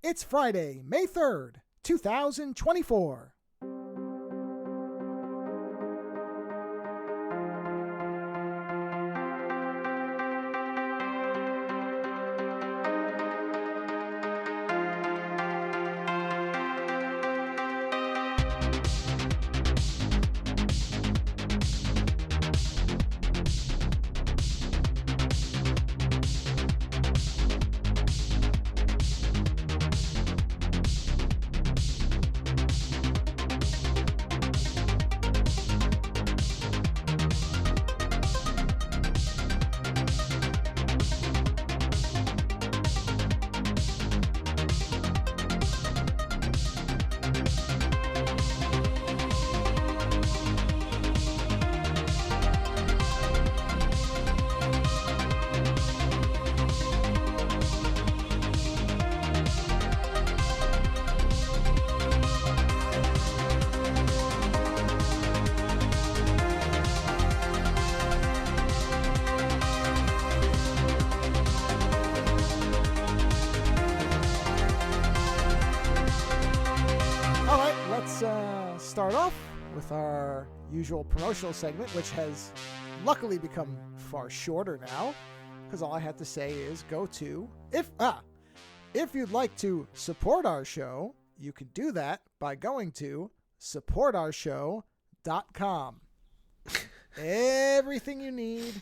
It's Friday, May 3rd, 2024. Start off with our usual promotional segment, which has luckily become far shorter now, because all I have to say is go to, if you'd like to support our show, you can do that by going to supportourshow.com. Everything you need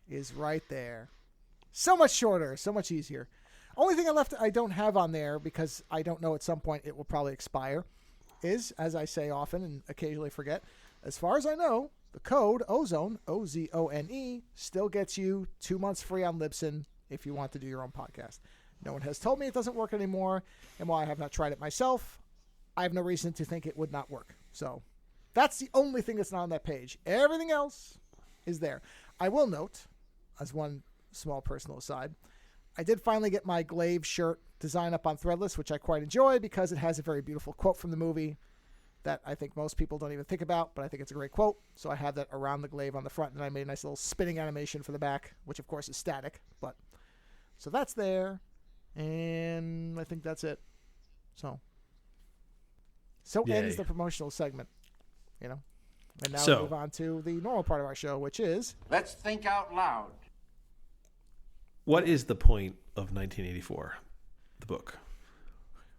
is right there. So much shorter, so much easier. Only thing I don't have on there, because I don't know, at some point it will probably expire, is, as I say often and occasionally forget, as far as I know, the code Ozone, O-Z-O-N-E, still gets you 2 months free on Libsyn if you want to do your own podcast. No one has told me it doesn't work anymore, and while I have not tried it myself, I have no reason to think it would not work. So that's the only thing that's not on that page. Everything else is there. I will note, as one small personal aside, I did finally get my glaive shirt design up on Threadless, which I quite enjoy because it has a very beautiful quote from the movie that I think most people don't even think about, but I think it's a great quote. So I have that around the glaive on the front, and I made a nice little spinning animation for the back, which of course is static. But so that's there, and I think that's it. So Yay. Ends the promotional segment, And now we move on to the normal part of our show, which is Let's Think Out Loud. What is the point of 1984, the book?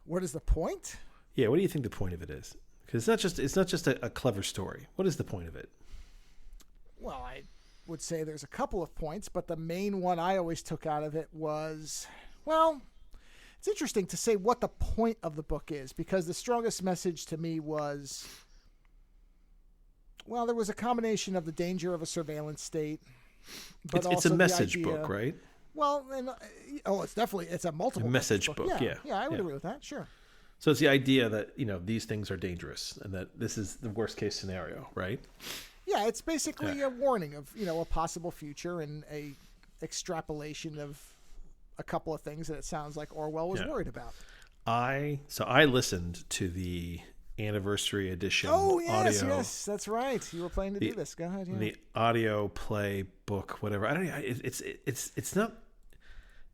What is the point? Yeah, what do you think the point of it is? Because it's not just a clever story. What is the point of it? Well, I would say there's a couple of points, but the main one I always took out of it was, well, it's interesting to say what the point of the book is, because the strongest message to me was, well, there was a combination of the danger of a surveillance state, but it's a message book, right? Well, it's a multiple message book. Yeah, I would agree with that. Sure. So it's the idea that these things are dangerous and that this is the worst case scenario, right? Yeah, it's basically a warning of a possible future and a extrapolation of a couple of things that it sounds like Orwell was worried about. I listened to the anniversary edition. Oh yes, audio. Yes, that's right. You were planning to do this. Go ahead. Yeah. The audio play book, whatever. I don't know. It's not.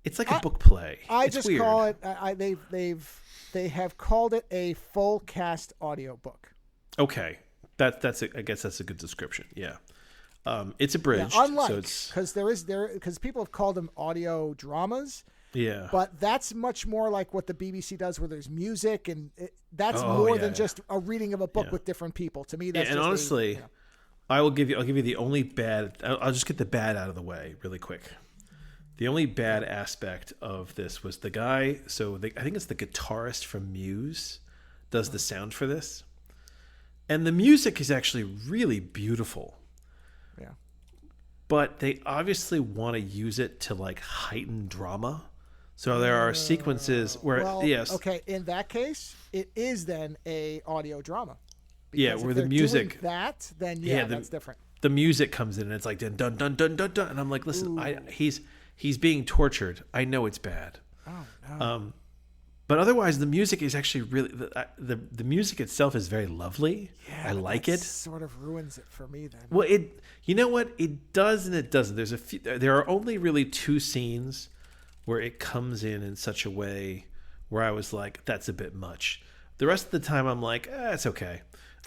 It's like a book play. I just weird. Call it. They have called it a full cast audio book. Okay, that's. I guess that's a good description. Yeah. It's abridged. Yeah, unlike, so because people have called them audio dramas. Yeah. But that's much more like what the BBC does, where there's music, and that's more than just a reading of a book with different people. To me, that's and honestly, I'll give you the only bad. I'll just get the bad out of the way really quick. The only bad aspect of this was the guy. So I think it's the guitarist from Muse does the sound for this, and the music is actually really beautiful. Yeah. But they obviously want to use it to heighten drama. So there are sequences where okay, in that case, it is then a audio drama. Because where the music then that's different. The music comes in and it's like dun dun dun dun dun dun, and I'm like, listen, he's being tortured. I know it's bad. Oh no. But otherwise, the music is actually really the music itself is very lovely. Yeah, I like it. Sort of ruins it for me then. Well, you know what? It does and it doesn't. There are only really two scenes where it comes in such a way where I was like, that's a bit much. The rest of the time, I'm like, it's okay.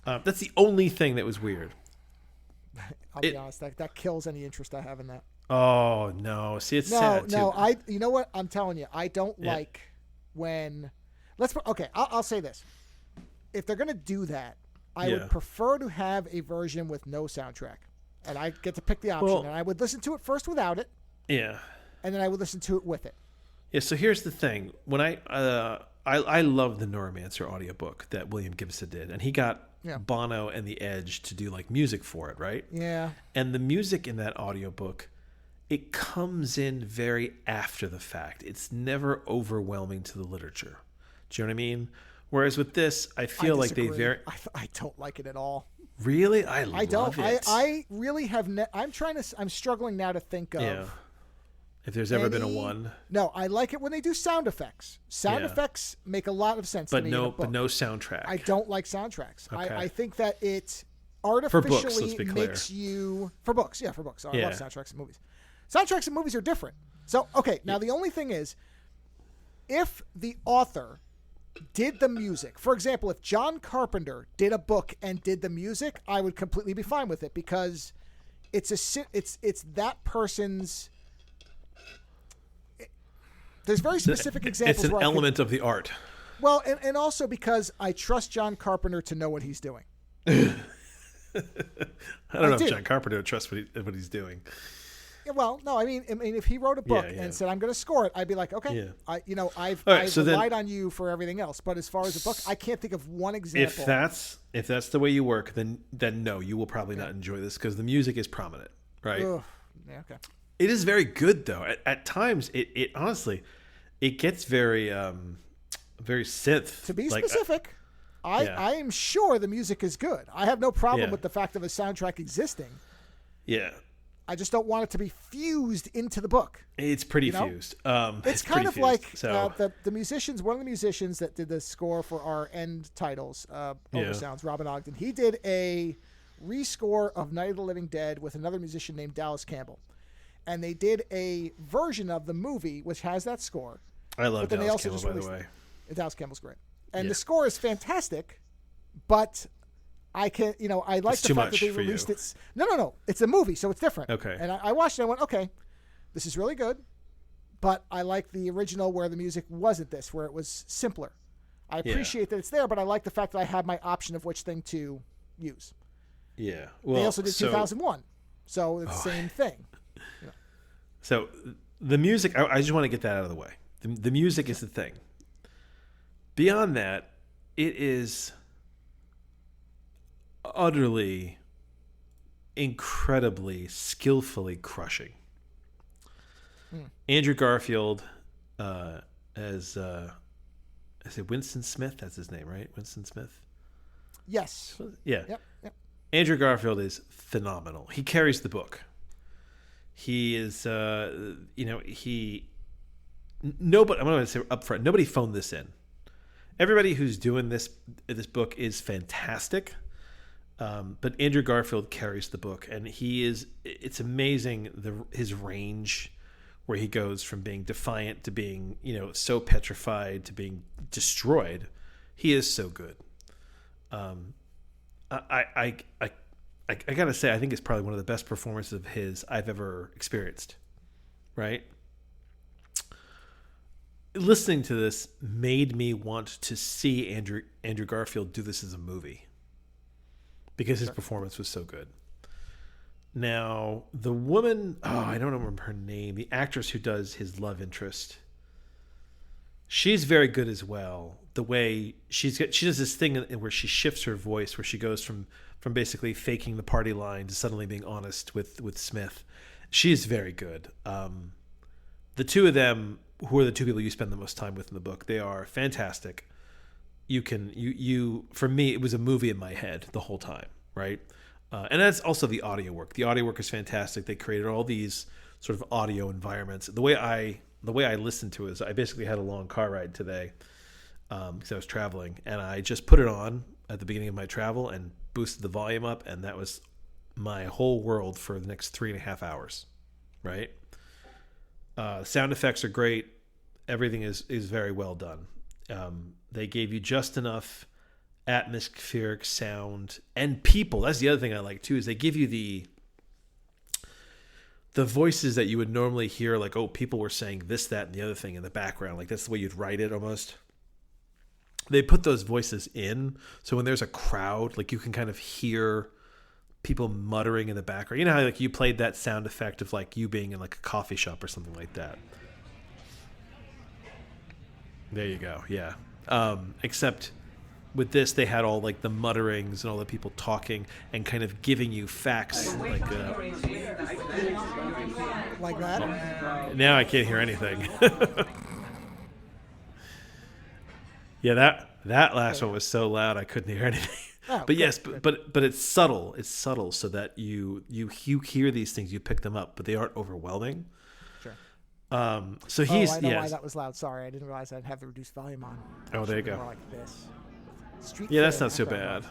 That's the only thing that was weird. I'll be honest, that kills any interest I have in that. Oh no! See, it's sad too. No, you know what? I'm telling you, I don't like when. I'll say this: if they're gonna do that, I would prefer to have a version with no soundtrack, and I get to pick the option, and I would listen to it first without it. Yeah. And then I would listen to it with it. Yeah. So here's the thing: when I love the Neuromancer audiobook that William Gibson did, and he got Bono and The Edge to do like music for it, right? Yeah. And the music in that audiobook, it comes in very after the fact. It's never overwhelming to the literature. Do you know what I mean? Whereas with this, I feel like they I don't like it at all. Really? I love it. I really have. I'm struggling now to think of. Yeah. If there's ever been a one. No, I like it when they do sound effects. Sound effects make a lot of sense to me. But no soundtrack. I don't like soundtracks. Okay. I think that it artificially for books, let's be clear. makes you for books. Yeah, for books. I love soundtracks and movies. Soundtracks and movies are different. So now the only thing is, if the author did the music, for example, if John Carpenter did a book and did the music, I would completely be fine with it because it's that person's. There's very specific examples. It's an element of the art. Well, and also because I trust John Carpenter to know what he's doing. I don't know if John Carpenter trusts what he's doing. Yeah, well, no, I mean, if he wrote a book and said I'm going to score it, I'd be like, okay, I've relied on you for everything else. But as far as a book, I can't think of one example. If that's the way you work, then no, you will probably not enjoy this because the music is prominent, right? Ugh. Yeah, okay. It is very good though. At times, it honestly, it gets very synth. To be specific, I am sure the music is good. I have no problem with the fact of a soundtrack existing. Yeah. I just don't want it to be fused into the book. It's pretty fused. It's kind of like the musicians. One of the musicians that did the score for our end titles, Oversounds, Robin Ogden. He did a rescore of Night of the Living Dead with another musician named Dallas Campbell. And they did a version of the movie which has that score. I love Dallas Campbell, by the way. Dallas Campbell's great. And the score is fantastic, but I can, I like the fact that they released it. No. It's a movie, so it's different. Okay. And I watched it and I went, okay, this is really good, but I like the original where the music wasn't this, where it was simpler. I appreciate that it's there, but I like the fact that I have my option of which thing to use. Yeah. Well, they also did 2001, so it's the same thing. So the music, I just want to get that out of the way. The music is the thing. Beyond that, it is utterly, incredibly, skillfully crushing. Andrew Garfield as is it Winston Smith? That's his name, right? Winston Smith? Yes. Yeah. Yep. Andrew Garfield is phenomenal. He carries the book. He is, nobody, I'm going to say up front, nobody phoned this in. Everybody who's doing this book is fantastic. But Andrew Garfield carries the book, and it's amazing his range where he goes from being defiant to being, so petrified to being destroyed. He is so good. I gotta say, I think it's probably one of the best performances of his I've ever experienced. Right? Listening to this made me want to see Andrew Garfield do this as a movie because his performance was so good. Now, the woman, I don't remember her name, the actress who does his love interest, she's very good as well. The way she does this thing where she shifts her voice, where she goes from basically faking the party line to suddenly being honest with Smith. She is very good. The two of them, who are the two people you spend the most time with in the book, they are fantastic. For me, it was a movie in my head the whole time, right? And that's also the audio work. The audio work is fantastic. They created all these sort of audio environments. The way I listened to it is I basically had a long car ride today because I was traveling, and I just put it on at the beginning of my travel and boosted the volume up, and that was my whole world for the next 3.5 hours, right? Sound effects are great. Everything is very well done. They gave you just enough atmospheric sound and people. That's the other thing I like too, is they give you the voices that you would normally hear, like, oh, people were saying this, that, and the other thing in the background. Like, that's the way you'd write it almost. They put those voices in, so when there's a crowd, like, you can kind of hear people muttering in the background. You know how, like, you played that sound effect of, like, you being in, like, a coffee shop or something like that. There you go, yeah. Except with this, they had all, like, the mutterings and all the people talking and kind of giving you facts, like that. Now I can't hear anything. Yeah, that last one was so loud I couldn't hear anything. Oh, but good, yes, good. but it's subtle. It's subtle so that you hear these things, you pick them up, but they aren't overwhelming. Sure. So he's I know why that was loud. Sorry, I didn't realize I'd have the reduced volume on. Oh, there you go. More like this. Yeah, that's not so bad. Yeah,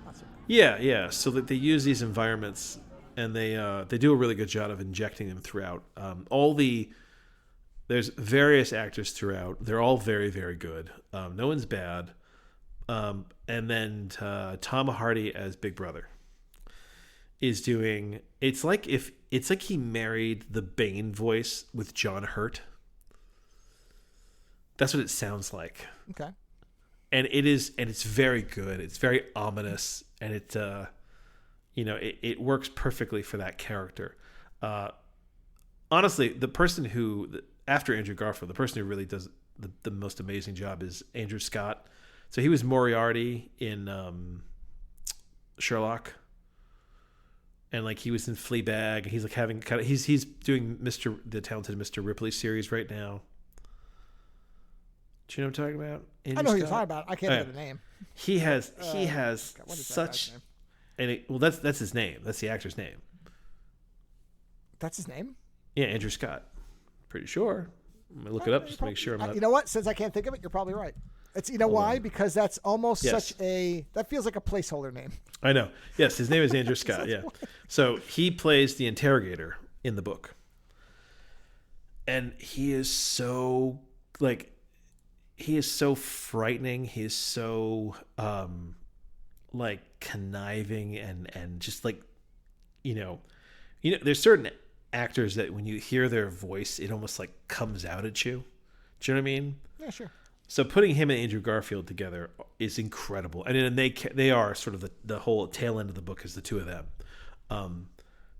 not so bad. Yeah. So that they use these environments, and they do a really good job of injecting them throughout. There's various actors throughout. They're all very, very good. No one's bad. And then Tom Hardy as Big Brother is doing. It's like he married the Bane voice with John Hurt. That's what it sounds like. Okay. And it's very good. It's very ominous, and it works perfectly for that character. Honestly, the person who, after Andrew Garfield, the person who really does the most amazing job is Andrew Scott. So he was Moriarty in Sherlock, and like he was in Fleabag, and he's like having kind of he's doing the Talented Mr. Ripley series right now. Do you know what I'm talking about? Andrew I know who Scott? you're talking about. I can't think of the name. He has what is that such, guy's name? and that's his name. That's the actor's name. That's his name? Yeah, Andrew Scott. Pretty sure. I'm gonna look it up just to make sure I'm not. You know what? Since I can't think of it, you're probably right. It's why? Because that's almost Yes. that feels like a placeholder name. I know. Yes, his name is Andrew Scott. Yeah. So he plays the interrogator in the book, and he is so frightening. He is so conniving and just there's certain actors that when you hear their voice, it almost like comes out at you. Do you know what I mean? Yeah, sure. So putting him and Andrew Garfield together is incredible, and they are sort of the whole tail end of the book is the two of them.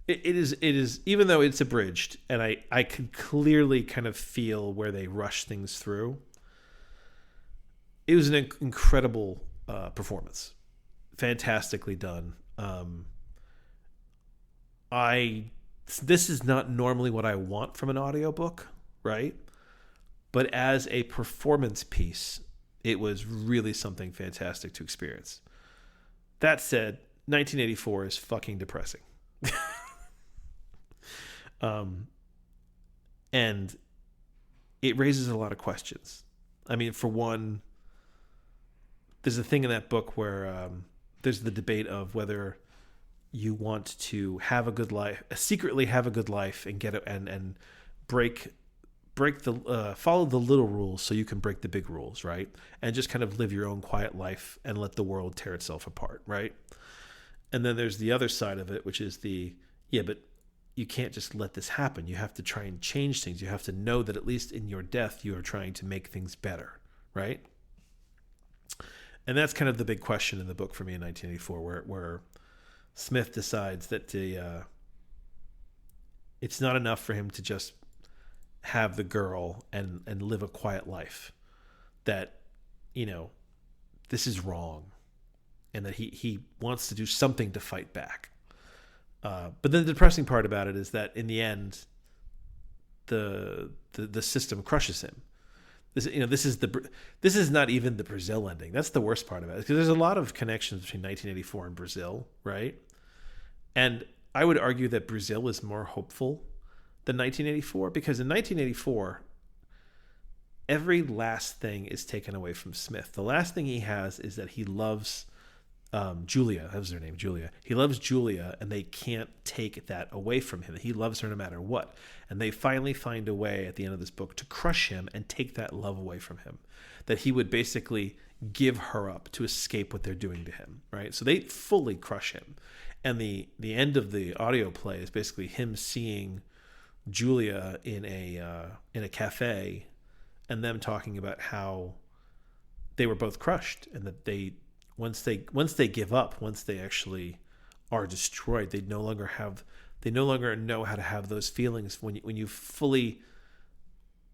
It is even though it's abridged, and I can clearly kind of feel where they rush things through. It was an incredible performance, fantastically done. This is not normally what I want from an audiobook, right? But as a performance piece, it was really something fantastic to experience. That said, 1984 is fucking depressing. And it raises a lot of questions. I mean, for one, there's a thing in that book where there's the debate of whether you want to have a good life, secretly have a good life, and get it and break the follow the little rules so you can break the big rules, right? And just kind of live your own quiet life and let the world tear itself apart, right? And then there's the other side of it, which is but you can't just let this happen. You have to try and change things. You have to know that at least in your death, you are trying to make things better, right? And that's kind of the big question in the book for me in 1984, where Smith decides that it's not enough for him to just have the girl and live a quiet life, that this is wrong, and that he wants to do something to fight back. But then the depressing part about it is that in the end, the system crushes him. This is not even the Brazil ending. That's the worst part about it, because there's a lot of connections between 1984 and Brazil, right? And I would argue that Brazil is more hopeful than 1984, because in 1984, every last thing is taken away from Smith. The last thing he has is that he loves Julia. That was her name, Julia. He loves Julia, and they can't take that away from him. He loves her no matter what. And they finally find a way at the end of this book to crush him and take that love away from him. That he would basically give her up to escape what they're doing to him, right? So they fully crush him. And the end of the audio play is basically him seeing Julia in a cafe, and them talking about how they were both crushed, and that they once they give up, once they actually are destroyed, they no longer know how to have those feelings when you fully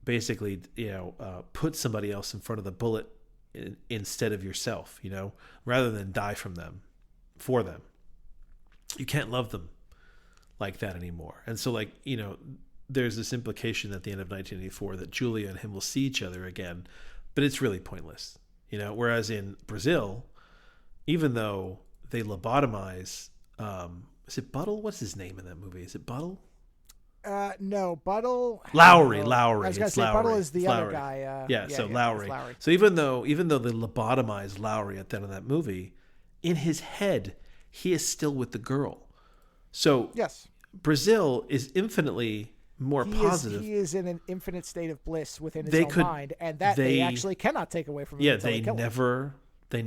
basically put somebody else in front of the bullet instead of yourself, rather than die for them. You can't love them like that anymore. And so there's this implication at the end of 1984 that Julia and him will see each other again, but it's really pointless, whereas in Brazil, even though they lobotomize, is it Buttle? What's his name in that movie? Is it Buttle? No, Buttle. Lowry. I was going to say Lowry. Buttle is the other Lowry. guy. Lowry. Lowry. So even though they lobotomize Lowry at the end of that movie, in his head, he is still with the girl. So yes, Brazil is infinitely more positive. He is in an infinite state of bliss within his own mind, and that they actually cannot take away from him. Yeah, they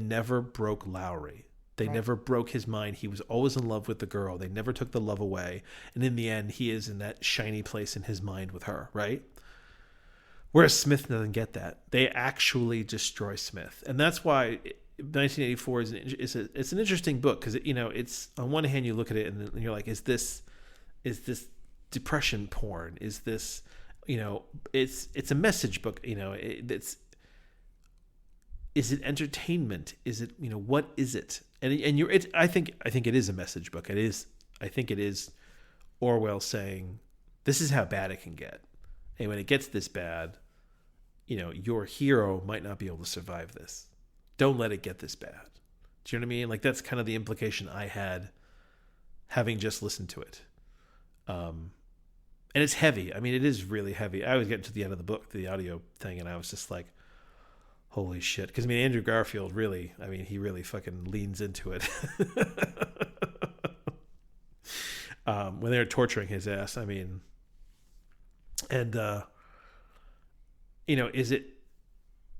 never broke Lowry. They never broke his mind. He was always in love with the girl. They never took the love away. And in the end, he is in that shiny place in his mind with her, right? Whereas Smith doesn't get that. They actually destroy Smith. And that's why 1984 it's an interesting book, because it's on one hand you look at it and you're like, is this depression porn? Is this it's a message book, is it entertainment? Is it what is it? And I think it is a message book. I think it is Orwell saying this is how bad it can get, and when it gets this bad, your hero might not be able to survive this. Don't let it get this bad. Do you know what I mean? Like, that's kind of the implication I had having just listened to it. And it's heavy. I mean, it is really heavy. I was getting to the end of the book, the audio thing, and I was just like, holy shit. Because, Andrew Garfield he really fucking leans into it. When they're torturing his ass,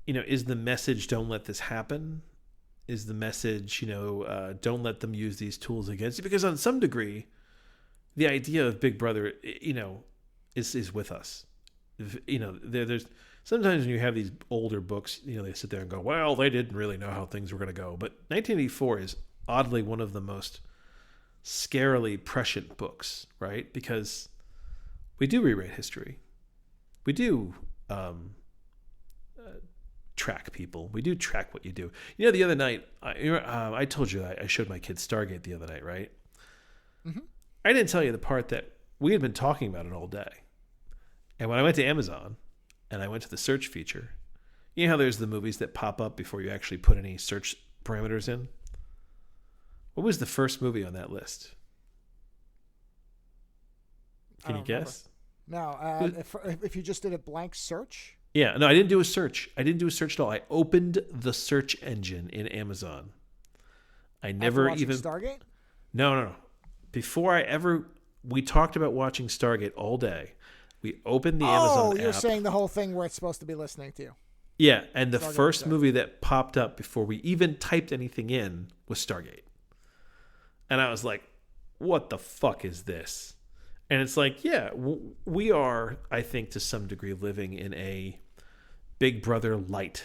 is the message, don't let this happen? Is the message, don't let them use these tools against you? Because on some degree, the idea of Big Brother, is with us. There's sometimes when you have these older books, they sit there and go, well, they didn't really know how things were going to go. But 1984 is oddly one of the most scarily prescient books, right? Because we do rewrite history. We do track people. We do track what you do. The other night, I told you I showed my kids Stargate the other night, right? Mm-hmm. I didn't tell you the part that we had been talking about it all day. And when I went to Amazon and I went to the search feature, you know how there's the movies that pop up before you actually put any search parameters in? What was the first movie on that list? Can you guess? No. If you just did a blank search? Yeah, no, I didn't do a search. I didn't do a search at all. I opened the search engine in Amazon. I never even Stargate? No. Before we talked about watching Stargate all day. We opened the Amazon app. Oh, you're saying the whole thing where it's supposed to be listening to you. Yeah, and the first movie that popped up before we even typed anything in was Stargate. And I was like, what the fuck is this? And it's like, yeah, we are, I think, to some degree living in a Big Brother light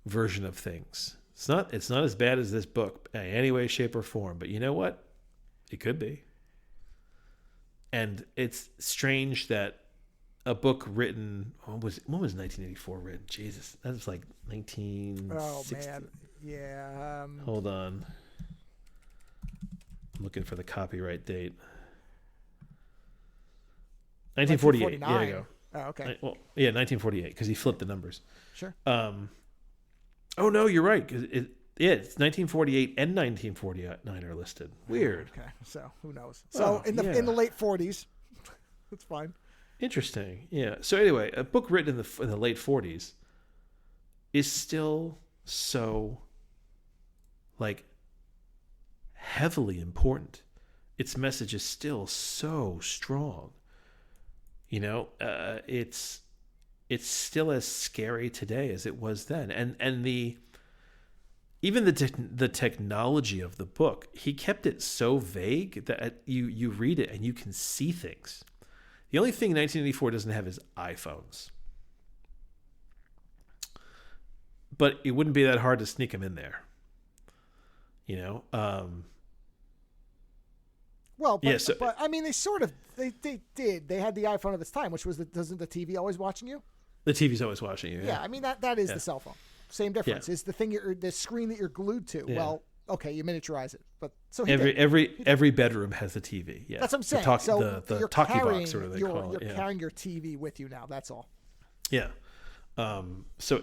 version of things. It's not as bad as this book in any way, shape, or form. But you know what? It could be. And it's strange that a book written, when was 1984 written? Jesus, that was like 1960. Oh man, yeah. Hold on, I'm looking for the copyright date. 1948. Yeah, you go. Oh, okay. 1948 because he flipped the numbers. Sure. Oh no, you're right. Because it's 1948 and 1949 are listed. Weird. Okay, so who knows? So in the late 40s, that's fine. Interesting. Yeah. So anyway, a book written in the late 40s is still so heavily important. Its message is still so strong. It's still as scary today as it was then. And even the technology of the book, he kept it so vague that you read it and you can see things. The only thing 1984 doesn't have is iPhones. But it wouldn't be that hard to sneak them in there. Well, but, yeah, so, but I mean, they did. They had the iPhone of its time, which was doesn't the TV always watching you? the TV's always watching you. Yeah, I mean that is the cell phone. Same difference. Is the thing the screen that you're glued to. Yeah. Well, okay, you miniaturize it, but so every bedroom has a TV. Yeah, that's what I'm saying. The you're talkie carrying, box, or whatever they call it. You're carrying your TV with you now. That's all. Yeah. So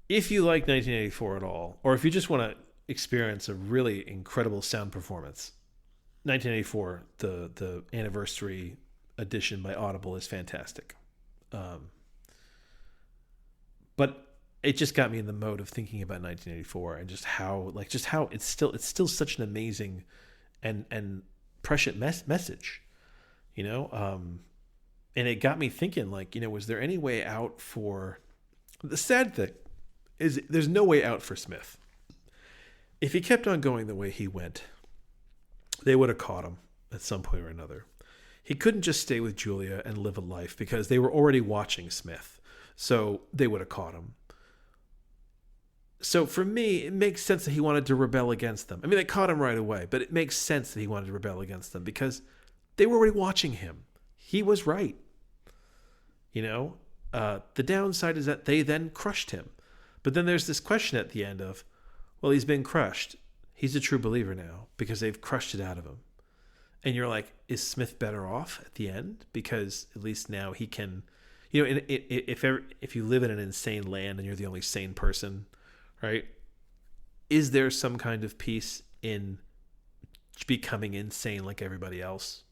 if you like 1984 at all, or if you just want to experience a really incredible sound performance, 1984, the anniversary edition by Audible is fantastic. But it just got me in the mode of thinking about 1984 and just how it's still such an amazing and prescient message, and it got me thinking, was there any way out for the sad thing is there's no way out for Smith. If he kept on going the way he went, they would have caught him at some point or another. He couldn't just stay with Julia and live a life because they were already watching Smith. So they would have caught him. So for me, it makes sense that he wanted to rebel against them. I mean, they caught him right away, but it makes sense that he wanted to rebel against them because they were already watching him. He was right. The downside is that they then crushed him. But then there's this question at the end of, well, he's been crushed. He's a true believer now because they've crushed it out of him. And you're like, is Smith better off at the end? Because at least now he can, if you live in an insane land and you're the only sane person, right? Is there some kind of peace in becoming insane like everybody else?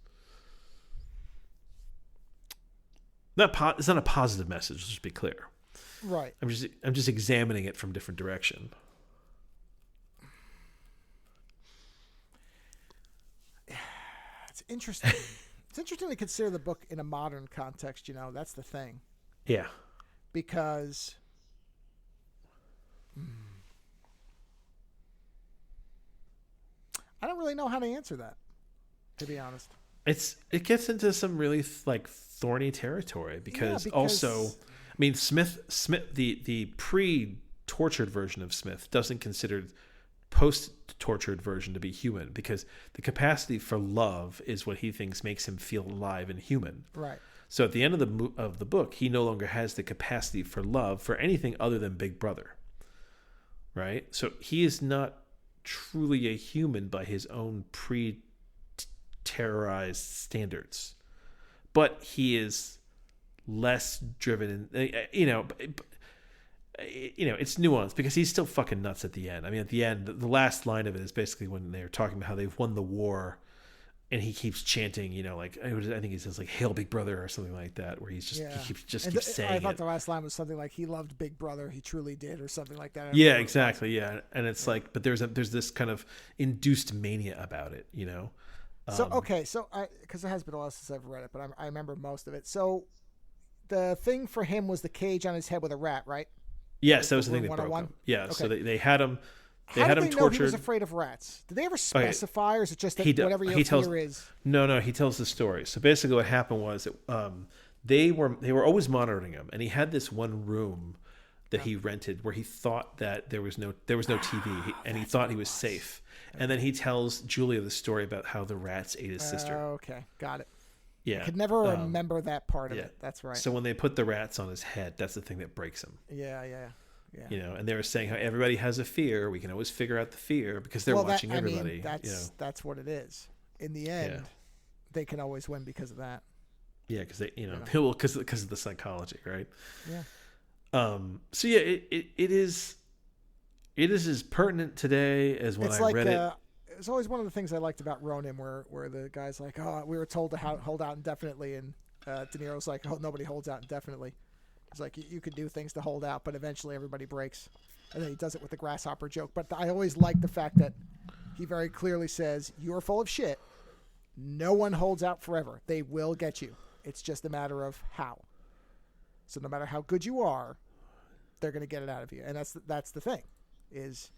It's not a positive message. Let's just be clear. Right. I'm just examining it from a different direction. It's interesting. It's interesting to consider the book in a modern context. That's the thing. Yeah. Because I don't really know how to answer that, to be honest. It gets into some really thorny territory because also, I mean, Smith, the pre-tortured version of Smith doesn't consider post-tortured version to be human because the capacity for love is what he thinks makes him feel alive and human. Right. So at the end of the book, he no longer has the capacity for love for anything other than Big Brother. Right? So he is not truly a human by his own terrorized standards, but he is less driven. It's nuanced because he's still fucking nuts at the end. I mean, at the end, the last line of it is basically when they're talking about how they've won the war, and he keeps chanting, I think he says "Hail Big Brother" or something like that, where he keeps saying. I thought the last line was something like "He loved Big Brother, he truly did," or something like that. Yeah, exactly. Yeah, and it's but there's this kind of induced mania about it, So because it has been a while since I've read it, but I remember most of it. So the thing for him was the cage on his head with a rat, right? Yes, that was the thing that broke him. Yeah, okay. So they had him. How did him they know tortured. He was afraid of rats? Did they ever specify, or is it just that whatever your fear is? No, he tells the story. So basically, what happened was that they were always monitoring him, and he had this one room that he rented where he thought that there was no TV, and he thought he was safe. And then he tells Julia the story about how the rats ate his sister. Okay, got it. Yeah, I could never remember that part of it. That's right. So when they put the rats on his head, that's the thing that breaks him. Yeah. And they were saying how everybody has a fear. We can always figure out the fear because they're watching everybody. That's what it is. In the end, they can always win because of that. Yeah, because they, because of the psychology, right? Yeah. So yeah, it is as pertinent today as when I read it. It's always one of the things I liked about Ronin, where the guy's like, "Oh, we were told to hold out indefinitely," and De Niro's like, "Oh, nobody holds out indefinitely." He's like, you could do things to hold out, but eventually everybody breaks. And then he does it with the grasshopper joke. But I always like the fact that he very clearly says, you're full of shit. No one holds out forever. They will get you. It's just a matter of how. So no matter how good you are, they're going to get it out of you. And that's the thing is,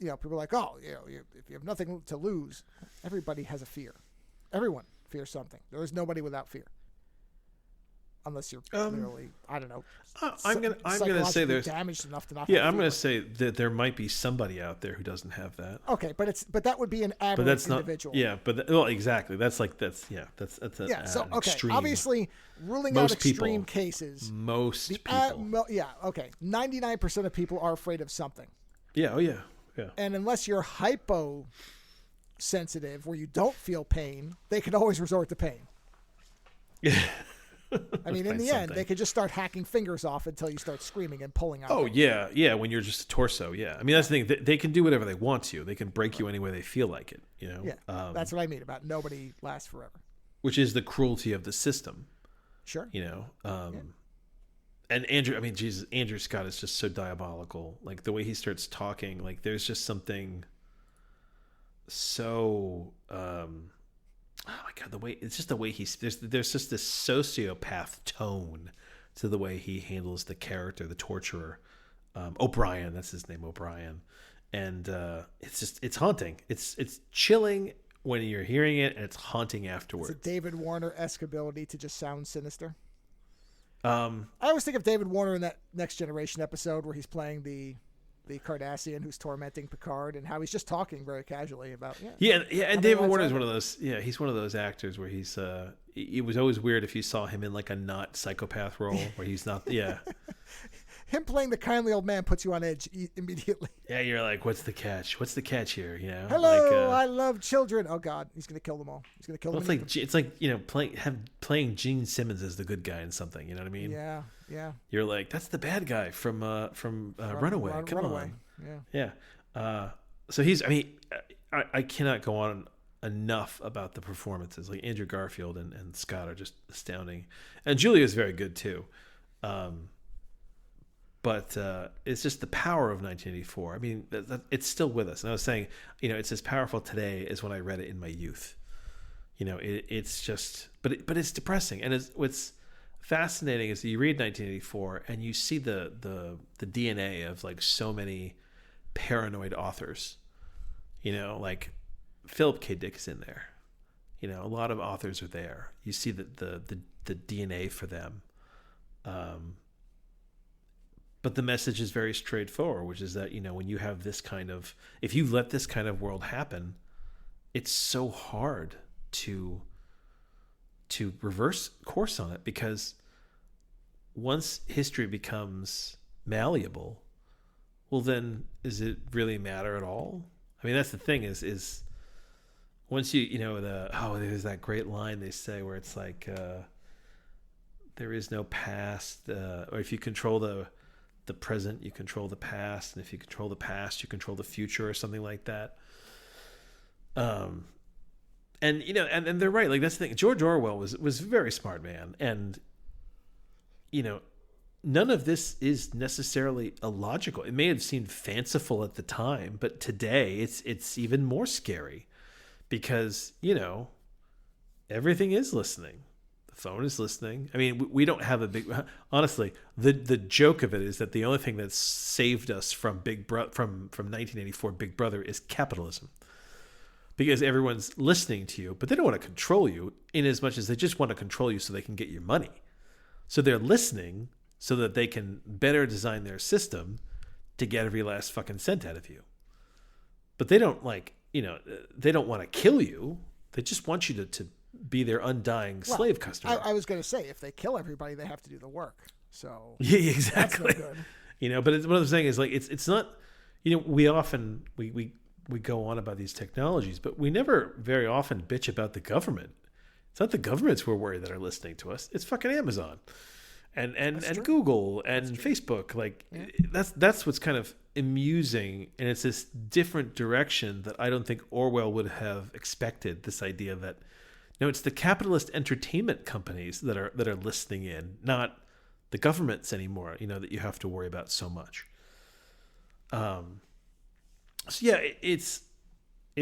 people are like, oh, if you have nothing to lose, everybody has a fear. Everyone fears something. There is nobody without fear. Unless you're literally, I don't know. I'm gonna say there's damaged enough to not. Yeah, I'm gonna say that there might be somebody out there who doesn't have that. Okay, but that would be an average individual. Yeah, exactly. That's an extreme. Obviously, ruling out extreme cases. Most people. 99% of people are afraid of something. Yeah. Oh yeah. Yeah. And unless you're hyposensitive, where you don't feel pain, they could always resort to pain. Yeah. I mean, in the end, they could just start hacking fingers off until you start screaming and pulling out. Oh, yeah. When you're just a torso, yeah. I mean, that's the thing. They can do whatever they want to. They can break you any way they feel like it, Yeah, that's what I mean about nobody lasts forever. Which is the cruelty of the system. Sure. And Andrew Scott is just so diabolical. Like, the way he starts talking, like, there's just something so... oh my God, the way there's just this sociopath tone to the way he handles the character, the torturer, O'Brien. That's his name, O'Brien, and it's haunting. It's chilling when you're hearing it, and it's haunting afterwards. It's a David Warner-esque ability to just sound sinister. I always think of David Warner in that Next Generation episode where he's playing the Cardassian who's tormenting Picard, and how he's just talking very casually about and David Warner is one of those he's one of those actors where he's it was always weird if you saw him in like a not psychopath role where he's not him playing the kindly old man puts you on edge immediately. Yeah, you're like, what's the catch here, hello, I love children. Oh God, he's gonna kill them all. He's gonna kill them. It's like playing Gene Simmons as the good guy in something, you know what I mean? Yeah. You're like, that's the bad guy from Runaway. Come on. Yeah. So I cannot go on enough about the performances. Like Andrew Garfield and Scott are just astounding, and Julia is very good too. But it's just the power of 1984. I mean, it's still with us. And I was saying, it's as powerful today as when I read it in my youth. It's just, but it's depressing. And what's fascinating is that you read 1984 and you see the DNA of like so many paranoid authors. Like Philip K. Dick is in there. A lot of authors are there. You see the DNA for them. But the message is very straightforward, which is that, when you have this if you let this kind of world happen, it's so hard to reverse course on it, because once history becomes malleable, well, then does it really matter at all? I mean, that's the thing is once there's that great line they say where it's like, there is no past, or if you control the present, you control the past, and if you control the past, you control the future, or something like that. And they're right. Like, that's the thing. George Orwell was a very smart man, and none of this is necessarily illogical. It may have seemed fanciful at the time, but today it's even more scary, because everything is listening. Phone is listening. I mean, we don't have a big. Honestly, the joke of it is that the only thing that's saved us from from 1984 Big Brother is capitalism, because everyone's listening to you, but they don't want to control you, in as much as they just want to control you so they can get your money. So they're listening so that they can better design their system to get every last fucking cent out of you. But they don't they don't want to kill you. They just want you to be their undying slave customer. I was going to say, if they kill everybody, they have to do the work. So yeah, exactly. That's no good. But what I'm saying is, like, it's not. We often we go on about these technologies, but we never very often bitch about the government. It's not the governments we're worried that are listening to us. It's fucking Amazon, and Google and Facebook. Like, that's what's kind of amusing, and it's this different direction that I don't think Orwell would have expected. This idea that. No, it's the capitalist entertainment companies that are listening in, not the governments anymore, that you have to worry about so much. So yeah, it's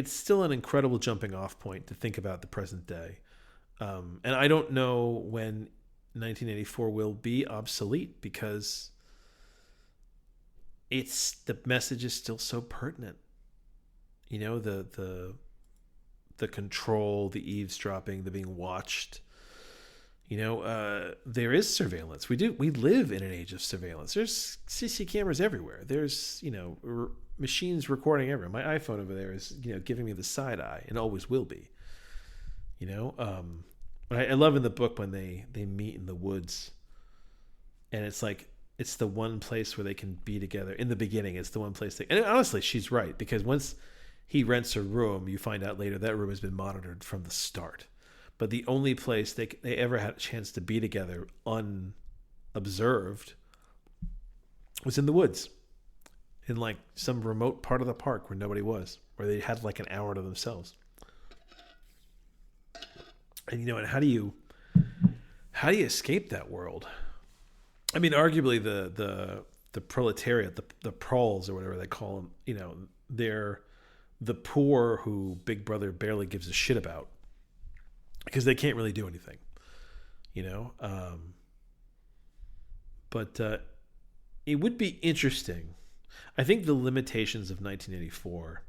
still an incredible jumping off point to think about the present day. And I don't know when 1984 will be obsolete, because the message is still so pertinent. The control, the eavesdropping, the being watched. There is surveillance. We live in an age of surveillance. There's CC cameras everywhere. There's, machines recording everywhere. My iPhone over there is, giving me the side eye, and always will be. I love in the book when they meet in the woods, and it's like, it's the one place where they can be together. In the beginning, it's the one place and honestly, she's right, because once he rents a room, you find out later that room has been monitored from the start. But the only place they ever had a chance to be together unobserved was in the woods, in like some remote part of the park where nobody was, where they had like an hour to themselves. And and how do you escape that world? I mean, arguably the proletariat, the proles or whatever they call them, they're the poor who Big Brother barely gives a shit about, because they can't really do anything, but it would be interesting. I think the limitations of 1984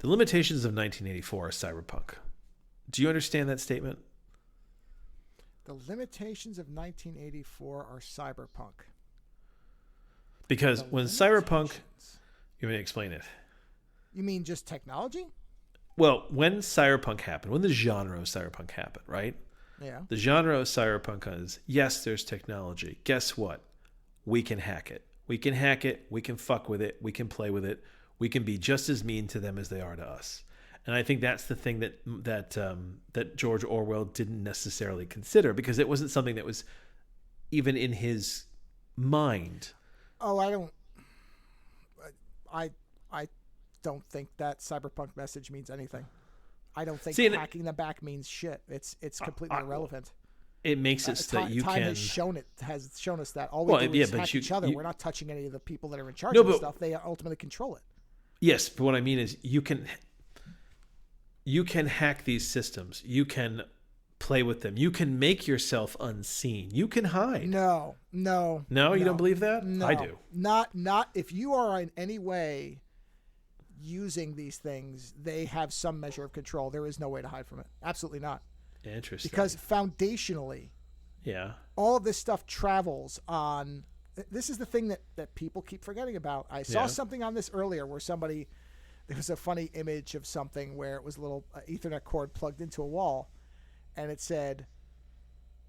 are cyberpunk. Do you understand that statement? The limitations of 1984 are cyberpunk. Because when cyberpunk, you may explain it. You mean just technology? Well, when cyberpunk happened, when the genre of cyberpunk happened, right? Yeah. The genre of cyberpunk is, yes, there's technology. Guess what? We can hack it. We can hack it. We can fuck with it. We can play with it. We can be just as mean to them as they are to us. And I think that's the thing that George Orwell didn't necessarily consider, because it wasn't something that was even in his mind. Oh, I don't think that cyberpunk message means anything. I don't think hacking them back means shit. It's completely irrelevant. It makes it so that you time can. has shown us that all we do is hack each other. We're not touching any of the people that are in charge of stuff. They ultimately control it. Yes, but what I mean is you can hack these systems. You can play with them. You can make yourself unseen. You can hide. No. You don't believe that? No. I do. Not if you are in any way using these things, they have some measure of control. There is no way to hide from it. Absolutely not. Interesting. Because foundationally, all of this stuff travels on. This is the thing that people keep forgetting about. I saw something on this earlier where there was a funny image of something where it was a little Ethernet cord plugged into a wall, and it said,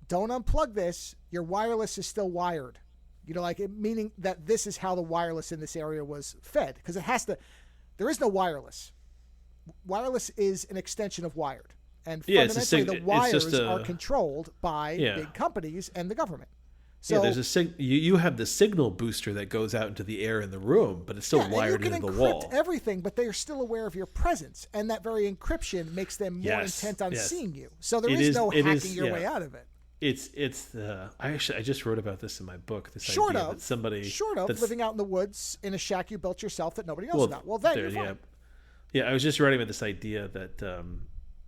"Don't unplug this. Your wireless is still wired." Meaning that this is how the wireless in this area was fed, because it has to. There is no wireless. Wireless is an extension of wired. And fundamentally, the wires are controlled by big companies and the government. So there's you have the signal booster that goes out into the air in the room, but it's still wired into the wall. You can encrypt everything, but they are still aware of your presence, and that very encryption makes them more intent on seeing you. So there is no hacking your way out of it. I just wrote about this in my book. Short of living out in the woods in a shack you built yourself that nobody knows about. Well, then you're fine. I was just writing about this idea that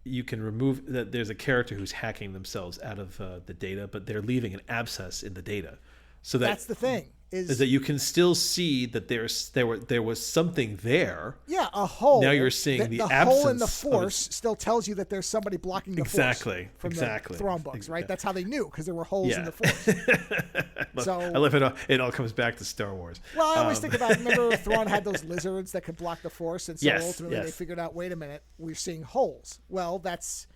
you can remove that. There's a character who's hacking themselves out of the data, but they're leaving an abscess in the data. So that's the thing. Is that you can still see that there was something there. Yeah, a hole. Now you're seeing the absence. The hole in the force still tells you that there's somebody blocking the force from the Thrawn books, right? That's how they knew, because there were holes in the force. So I love it all comes back to Star Wars. Well, I always think about, remember Thrawn had those lizards that could block the force, and so ultimately they figured out, wait a minute, we're seeing holes. Well, that's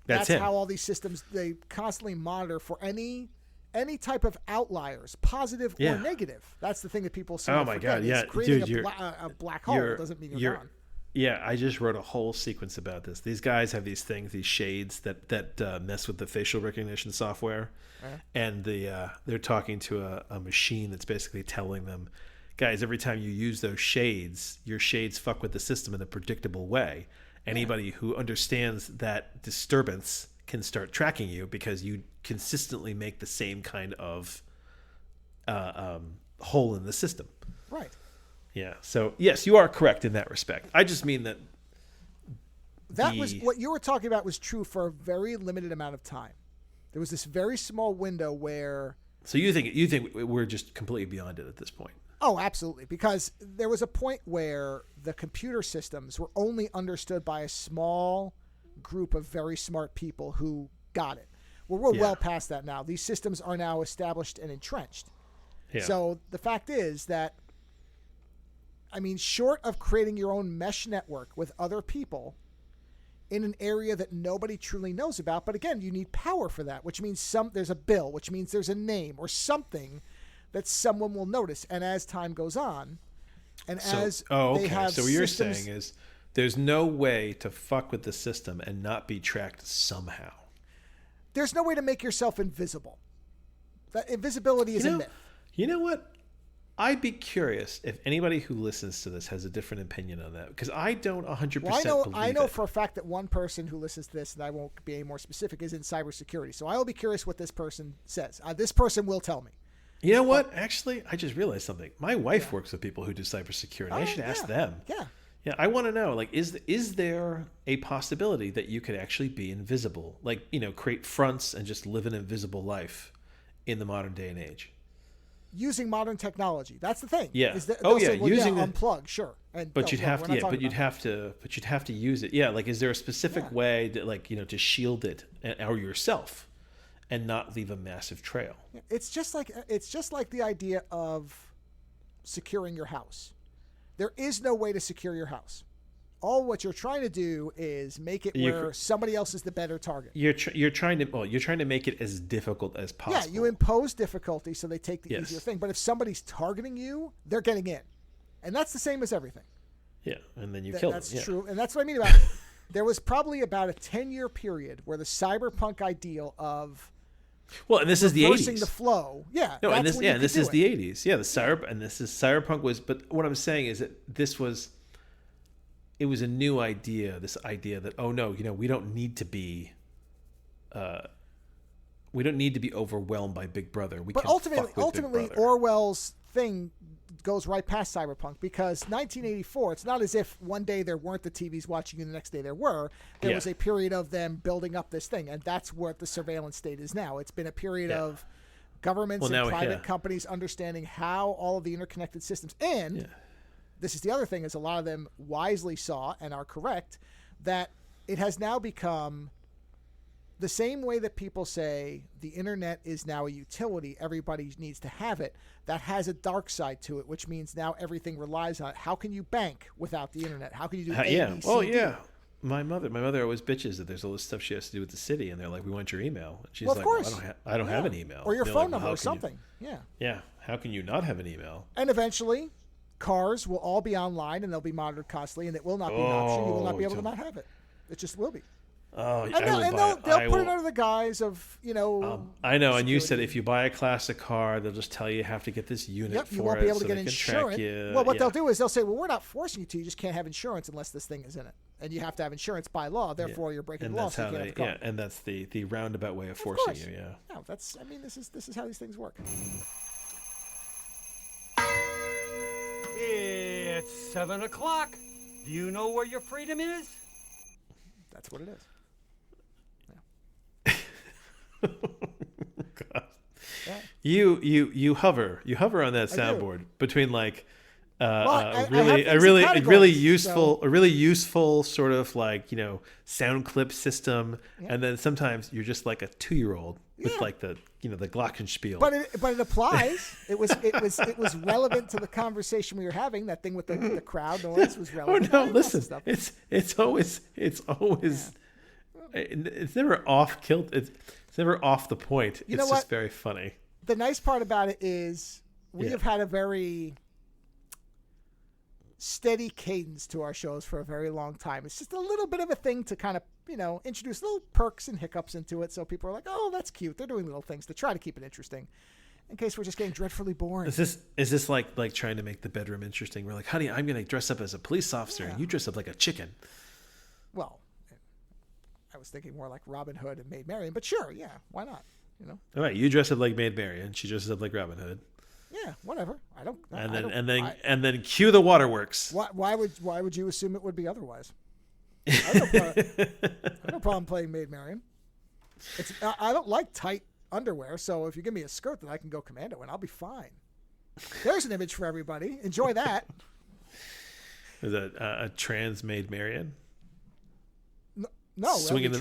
how all these systems, they constantly monitor for any type of outliers, positive or negative. That's the thing that people seem to forget. God, yeah. Creating a black hole doesn't mean you're gone. Yeah, I just wrote a whole sequence about this. These guys have these things, these shades that mess with the facial recognition software, and they're talking to a machine that's basically telling them, guys, every time you use those shades, your shades fuck with the system in a predictable way. Anybody who understands that disturbance can start tracking you, because you consistently make the same kind of hole in the system. Right. Yeah. So yes, you are correct in that respect. I just mean that was what you were talking about was true for a very limited amount of time. There was this very small window where. So you think we're just completely beyond it at this point? Oh, absolutely. Because there was a point where the computer systems were only understood by a small group of very smart people who got it. Well, we're well past that now. These systems are now established and entrenched. Yeah. So the fact is that, I mean, short of creating your own mesh network with other people in an area that nobody truly knows about, but again, you need power for that, which means there's a bill, which means there's a name or something that someone will notice. And as time goes on, and they have so what you're saying is there's no way to fuck with the system and not be tracked somehow. There's no way to make yourself invisible. That invisibility is a myth. You know what? I'd be curious if anybody who listens to this has a different opinion on that, because I don't 100% believe it. I know for a fact that one person who listens to this, and I won't be any more specific, is in cybersecurity. So I will be curious what this person says. This person will tell me. You know what? Actually, I just realized something. My wife works with people who do cybersecurity. I should ask them. Yeah. Yeah, I want to know, like, is there a possibility that you could actually be invisible? Like, create fronts and just live an invisible life in the modern day and age? Using modern technology, that's the thing. Yeah. Using unplug, sure. But you'd have to use it. Yeah. Like, is there a specific way that, to shield it or yourself and not leave a massive trail? It's just like the idea of securing your house. There is no way to secure your house. All what you're trying to do is make it where somebody else is the better target. You're trying to make it as difficult as possible. Yeah, you impose difficulty so they take the easier thing. But if somebody's targeting you, they're getting in, and that's the same as everything. Yeah, and then you kill them. That's true, and that's what I mean about it. There was probably about a 10-year period where the cyberpunk ideal of and this is the 80s. Reversing the flow. Yeah. No, this is the 80s. Yeah, cyberpunk was. But what I'm saying is that it was a new idea. This idea that we don't need to be overwhelmed by Big Brother. Ultimately, Orwell's thing goes right past cyberpunk, because 1984. It's not as if one day there weren't the TVs watching you, the next day there were. There was a period of them building up this thing, and that's what the surveillance state is now. It's been a period of governments and private companies understanding how all of the interconnected systems and. This is the other thing, is a lot of them wisely saw and are correct that it has now become the same way that people say the internet is now a utility. Everybody needs to have it. That has a dark side to it, which means now everything relies on it. How can you bank without the internet? How can you do My mother always bitches that there's all this stuff she has to do with the city, and they're like, "We want your email." And she's of course. I don't have an email. Or your phone number or something. Yeah. How can you not have an email? And eventually, cars will all be online, and they'll be monitored constantly, and it will not be an option. You will not be able to not have it. It just will be. Oh, they'll put it under the guise of, I know, security. And you said if you buy a classic car, they'll just tell you have to get this unit for it. You won't be able to get insurance. Well, what they'll do is they'll say, well, we're not forcing you to. You just can't have insurance unless this thing is in it. And you have to have insurance by law. Therefore, you're breaking the law. So you can't have the car. Yeah, and that's the roundabout way of forcing you. Yeah. No, this is how these things work. It's 7 o'clock. Do you know where your freedom is? That's what it is. God. Yeah. You hover on that soundboard between a really useful sort of sound clip system, and then sometimes you're just like a 2-year-old with the glockenspiel. But it applies. It was relevant to the conversation we were having. That thing with the crowd noise was relevant. Oh no, listen, it's always it's never off kilt. It's never off the point. It's just very funny. The nice part about it is we have had a very steady cadence to our shows for a very long time. It's just a little bit of a thing to kind of, introduce little perks and hiccups into it. So people are like, oh, that's cute. They're doing little things to try to keep it interesting in case we're just getting dreadfully boring. Is this like trying to make the bedroom interesting? We're like, honey, I'm going to dress up as a police officer and you dress up like a chicken. Well, I was thinking more like Robin Hood and Maid Marian, but sure. Yeah. Why not? All right. You dress up like Maid Marian. She dresses up like Robin Hood. Yeah, whatever. I don't. And I then don't, and then cue the waterworks. why would you assume it would be otherwise? I have no problem playing Maid Marian. I don't like tight underwear, so if you give me a skirt that I can go commando in, I'll be fine. There's an image for everybody. Enjoy that. Is that a trans Maid Marian? No, swinging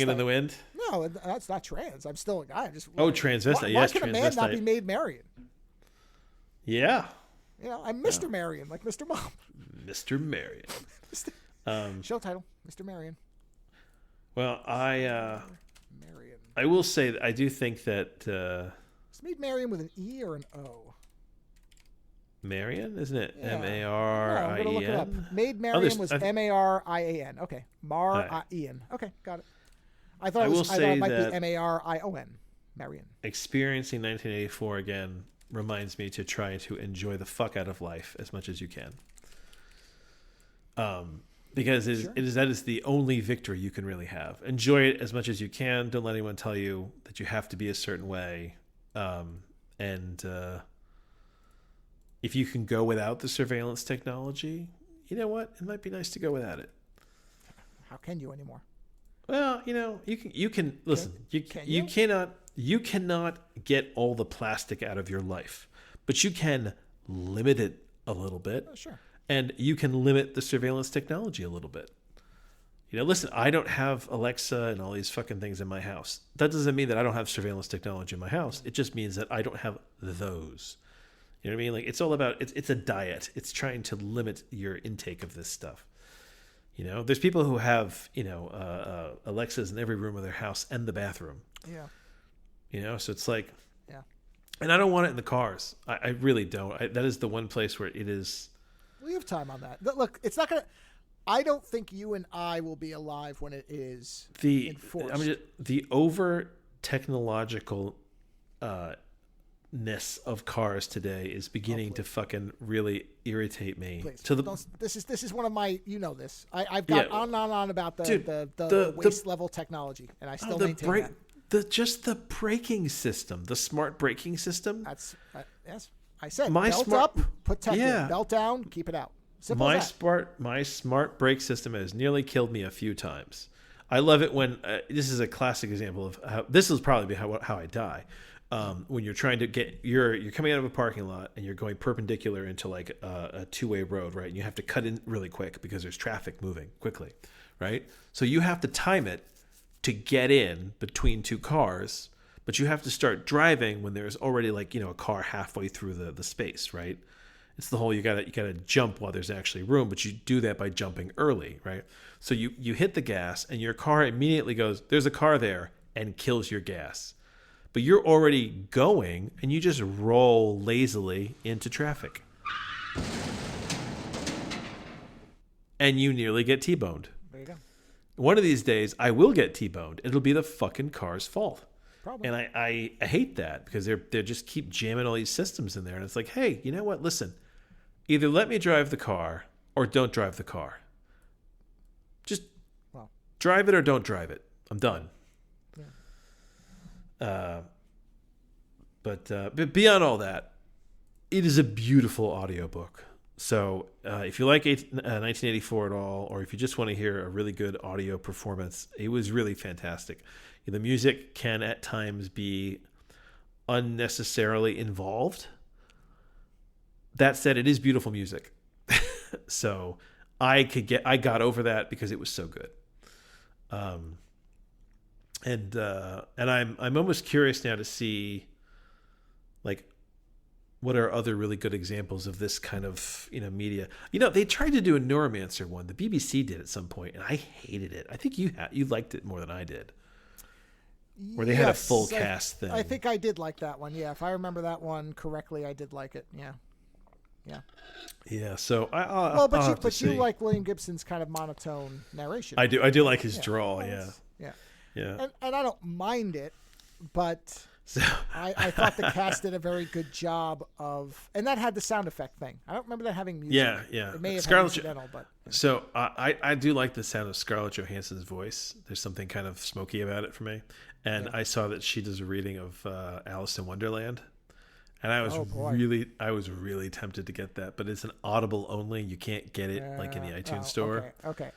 in the wind. No, that's not trans. I'm still a guy. I'm just transvestite. Yes, why can a man not be Maid Marian? Yeah. You know, I'm Mr. Marian, like Mr. Mom. Mr. Marian. Show title, Mr. Marian. Well, Marian. I will say that I do think that Is Maid Marian with an E or an O? Marian, isn't it? Yeah. Marien? I'm gonna look it up. Maid Marian was Marian. Okay, Marian. Okay, got it. I thought it might be Marion. Marian. Experiencing 1984 again reminds me to try to enjoy the fuck out of life as much as you can. Because that is the only victory you can really have. Enjoy it as much as you can. Don't let anyone tell you that you have to be a certain way. If you can go without the surveillance technology, you know what? It might be nice to go without it. How can you anymore? Well, you can listen. You cannot get all the plastic out of your life, but you can limit it a little bit. Oh, sure. And you can limit the surveillance technology a little bit. Listen, I don't have Alexa and all these fucking things in my house. That doesn't mean that I don't have surveillance technology in my house. It just means that I don't have those. You know what I mean? Like, it's all about, it's a diet. It's trying to limit your intake of this stuff. There's people who have, Alexas in every room of their house and the bathroom. Yeah. So it's like, yeah. And I don't want it in the cars. I really don't. That is the one place where it is. We have time on that. Look, it's not going to, I don't think you and I will be alive when it is enforced. The over technological ness of cars today is beginning to fucking really irritate me. Please, this is one of my, this. I've got on about the waste level technology, and I still maintain that. Just the braking system, the smart braking system. That's yes. I said belt up, put tech in, belt down, keep it out. Simple as that. My smart brake system has nearly killed me a few times. I love it when this is a classic example of how this is probably how I die. When you're trying to you're coming out of a parking lot and you're going perpendicular into like a two-way road, right? And you have to cut in really quick because there's traffic moving quickly, right? So you have to time it to get in between two cars, but you have to start driving when there's already a car halfway through the space, right? It's the whole you gotta jump while there's actually room, but you do that by jumping early, right? So you hit the gas and your car immediately goes, there's a car there, and kills your gas. But you're already going, and you just roll lazily into traffic. And you nearly get T-boned. There you go. One of these days, I will get T-boned. It'll be the fucking car's fault. Probably. And I hate that because they just keep jamming all these systems in there. And it's like, hey, you know what? Listen, either let me drive the car or don't drive the car. Just drive it or don't drive it. I'm done. But beyond all that, it is a beautiful audiobook. So if you like 1984 at all, or if you just want to hear a really good audio performance, it was really fantastic. The music can at times be unnecessarily involved. That said, it is beautiful music. So I got over that because it was so good. And I'm almost curious now to see what are other really good examples of this kind of media. They tried to do a Neuromancer one. The BBC did at some point, and I hated it. I think you liked it more than I did. Where they had a full cast thing. I think I did like that one. Yeah, if I remember that one correctly, I did like it. Yeah. So but you like William Gibson's kind of monotone narration. I do like his drawl. Yeah. And I don't mind it, but I thought the cast did a very good job of, and that had the sound effect thing. I don't remember that having music. Yeah. It may have had incidental, but. So I do like the sound of Scarlett Johansson's voice. There's something kind of smoky about it for me. And I saw that she does a reading of Alice in Wonderland. And I was Oh, boy. really tempted to get that, but it's an Audible only. You can't get it like in the iTunes store. Okay.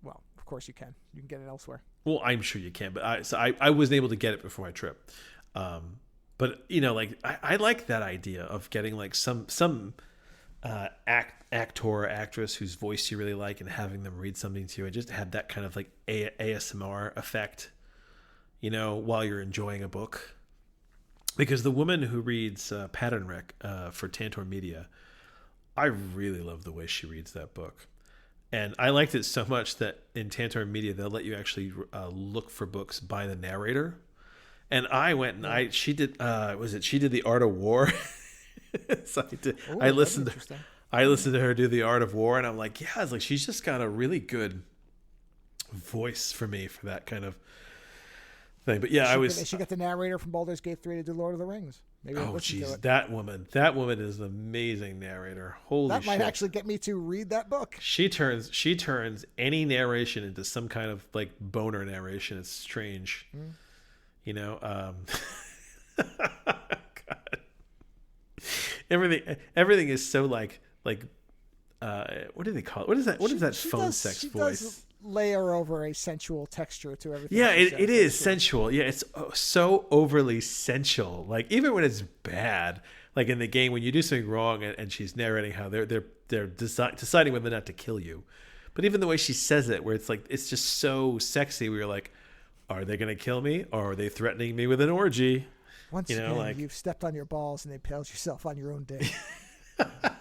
Well, of course you can. You can get it elsewhere. Well, I'm sure you can, but I wasn't able to get it before my trip. But like I like that idea of getting like some actor or actress whose voice you really like and having them read something to you and just have that kind of like ASMR effect, while you're enjoying a book. Because the woman who reads Pattern Rec for Tantor Media, I really love the way she reads that book. And I liked it so much that in Tantor Media, they'll let you actually look for books by the narrator. And I went and she did The Art of War. So I listened to her do The Art of War, and I'm like, yeah, it's like she's just got a really good voice for me for that kind of thing. But yeah, she got the narrator from Baldur's Gate 3 to do Lord of the Rings. Maybe that woman is an amazing narrator. Holy shit. That might actually get me to read that book. She turns any narration into some kind of like boner narration. It's strange. God. Everything is so like what do they call it? What is that phone sex voice? Does layer over a sensual texture to everything. Yeah, it is sensual. Yeah, it's so overly sensual. Like even when it's bad, like in the game when you do something wrong and she's narrating how they're deciding whether or not to kill you. But even the way she says it, where it's like it's just so sexy, where you're like, are they going to kill me, or are they threatening me with an orgy? Once again, you've stepped on your balls and impaled yourself on your own dick.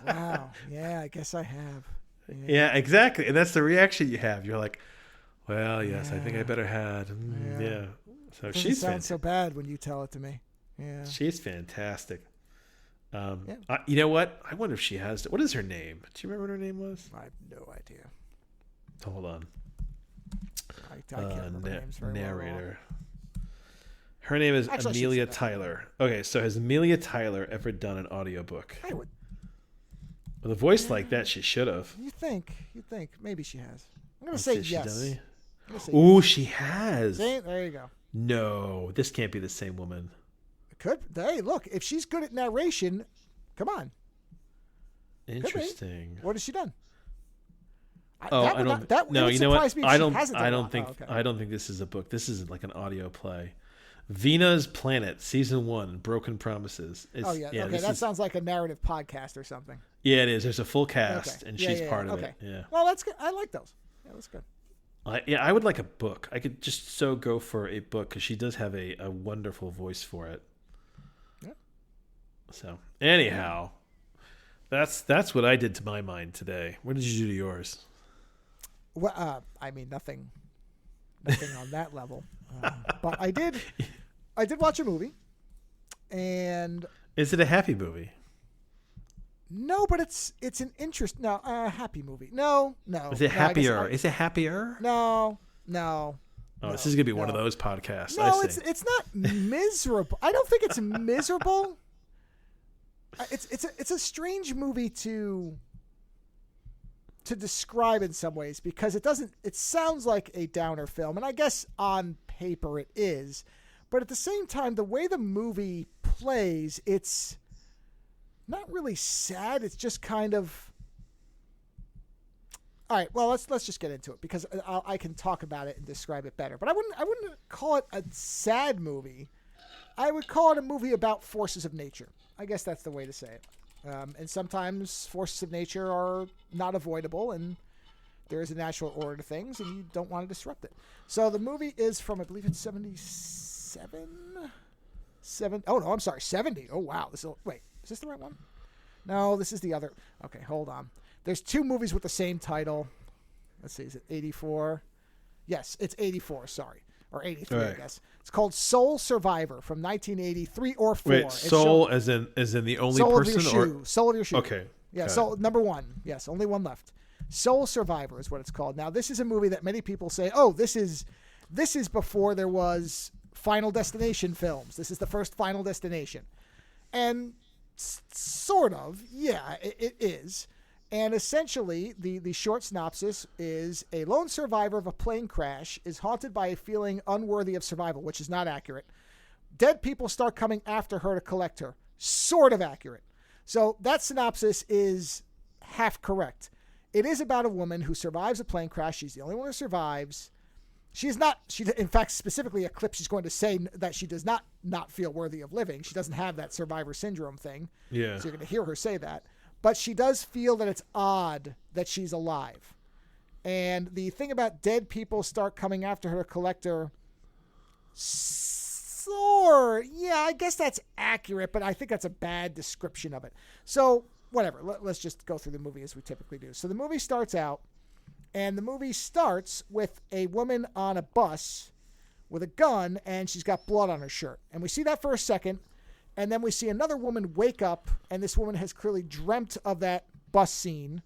Wow. Yeah, I guess I have. Yeah, exactly. And that's the reaction you have. You're like, well, yes, I think I better had. Yeah. So she's sounds so bad when you tell it to me. Yeah. She's fantastic. You know what? I wonder if she has. What is her name? Do you remember what her name was? I have no idea. Hold on. I can't remember names very narrator. Her name is Amelia Tyler. Okay, so has Amelia Tyler ever done an audiobook? I would. With a voice like that, she should have. You'd think. Maybe she has. I'm going to say yes. Ooh, she has. See? There you go. No, this can't be the same woman. It could. Hey, look, if she's good at narration, come on. Interesting. What has she done? I don't think this is a book. This is like an audio play. Vina's Planet, Season 1, Broken Promises. That sounds like a narrative podcast or something. Yeah, it is. There's a full cast, and she's part of it. Yeah. Well, that's good. I like those. Yeah, that's good. I would like a book. I could just so go for a book because she does have a wonderful voice for it. Yeah. So, anyhow, that's what I did to my mind today. What did you do to yours? Well, nothing on that level. But I did watch a movie, and is it a happy movie? No, but it's an happy movie. No. Is it happier? Is it happier? No. Oh, this is gonna be one of those podcasts. No, it's not miserable. I don't think it's miserable. It's a strange movie to describe in some ways because it sounds like a downer film, and I guess on paper it is, but at the same time the way the movie plays, it's not really sad. It's just kind of all right. Well, let's just get into it because I can talk about it and describe it better. But I wouldn't call it a sad movie. I would call it a movie about forces of nature. I guess that's the way to say it. And sometimes forces of nature are not avoidable, and there is a natural order to things, and you don't want to disrupt it. So the movie is from, I believe it's 77? Oh, no, I'm sorry, 70. Oh, wow. Is this the right one? No, this is the other. Okay, hold on. There's two movies with the same title. Let's see, is it 84? Yes, it's 84, sorry. Or 83, right. I guess. It's called Soul Survivor from 1983 or 4. Wait, soul as in the only soul person? Of your shoe. Soul of your shoe. Okay. Yeah, so number 1. Yes, only one left. Soul Survivor is what it's called. Now, this is a movie that many people say, oh, this is before there was Final Destination films. This is the first Final Destination. And sort of, yeah, it is. And essentially, the short synopsis is a lone survivor of a plane crash is haunted by a feeling unworthy of survival, which is not accurate. Dead people start coming after her to collect her. sort of accurate. So that synopsis is half correct. It is about a woman who survives a plane crash. She's the only one who survives. In fact, specifically a clip she's going to say that she does not feel worthy of living. She doesn't have that survivor syndrome thing. Yeah. So you're going to hear her say that. But she does feel that it's odd that she's alive. And the thing about dead people start coming after her to collect her, yeah, I guess that's accurate, but I think that's a bad description of it. So whatever, let's just go through the movie as we typically do. So the movie starts out, and the movie starts with a woman on a bus with a gun, and she's got blood on her shirt. And we see that for a second, and then we see another woman wake up, and this woman has clearly dreamt of that bus scene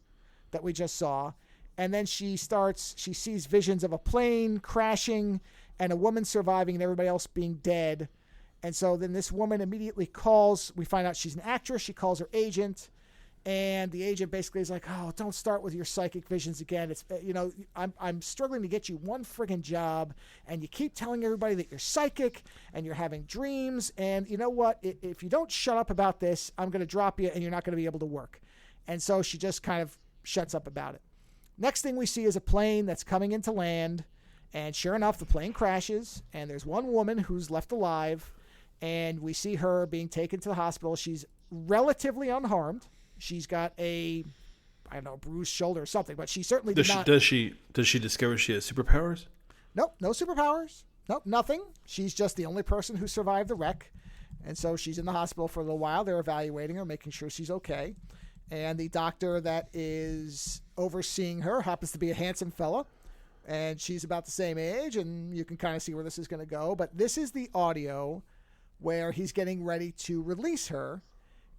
that we just saw. And then she sees visions of a plane crashing and a woman surviving and everybody else being dead. And so then this woman immediately calls. We find out she's an actress. She calls her agent. And the agent basically is like, oh, don't start with your psychic visions again. It's, I'm struggling to get you one friggin' job. And you keep telling everybody that you're psychic and you're having dreams. And you know what? If you don't shut up about this, I'm going to drop you and you're not going to be able to work. And so she just kind of shuts up about it. Next thing we see is a plane that's coming into land. And sure enough, the plane crashes, and there's one woman who's left alive, and we see her being taken to the hospital. She's relatively unharmed. She's got a bruised shoulder or something, but she certainly did not. Does she discover she has superpowers? Nope, no superpowers. Nope, nothing. She's just the only person who survived the wreck, and so she's in the hospital for a little while. They're evaluating her, making sure she's okay, and the doctor that is overseeing her happens to be a handsome fella. And she's about the same age, and you can kind of see where this is going to go. But this is the audio where he's getting ready to release her.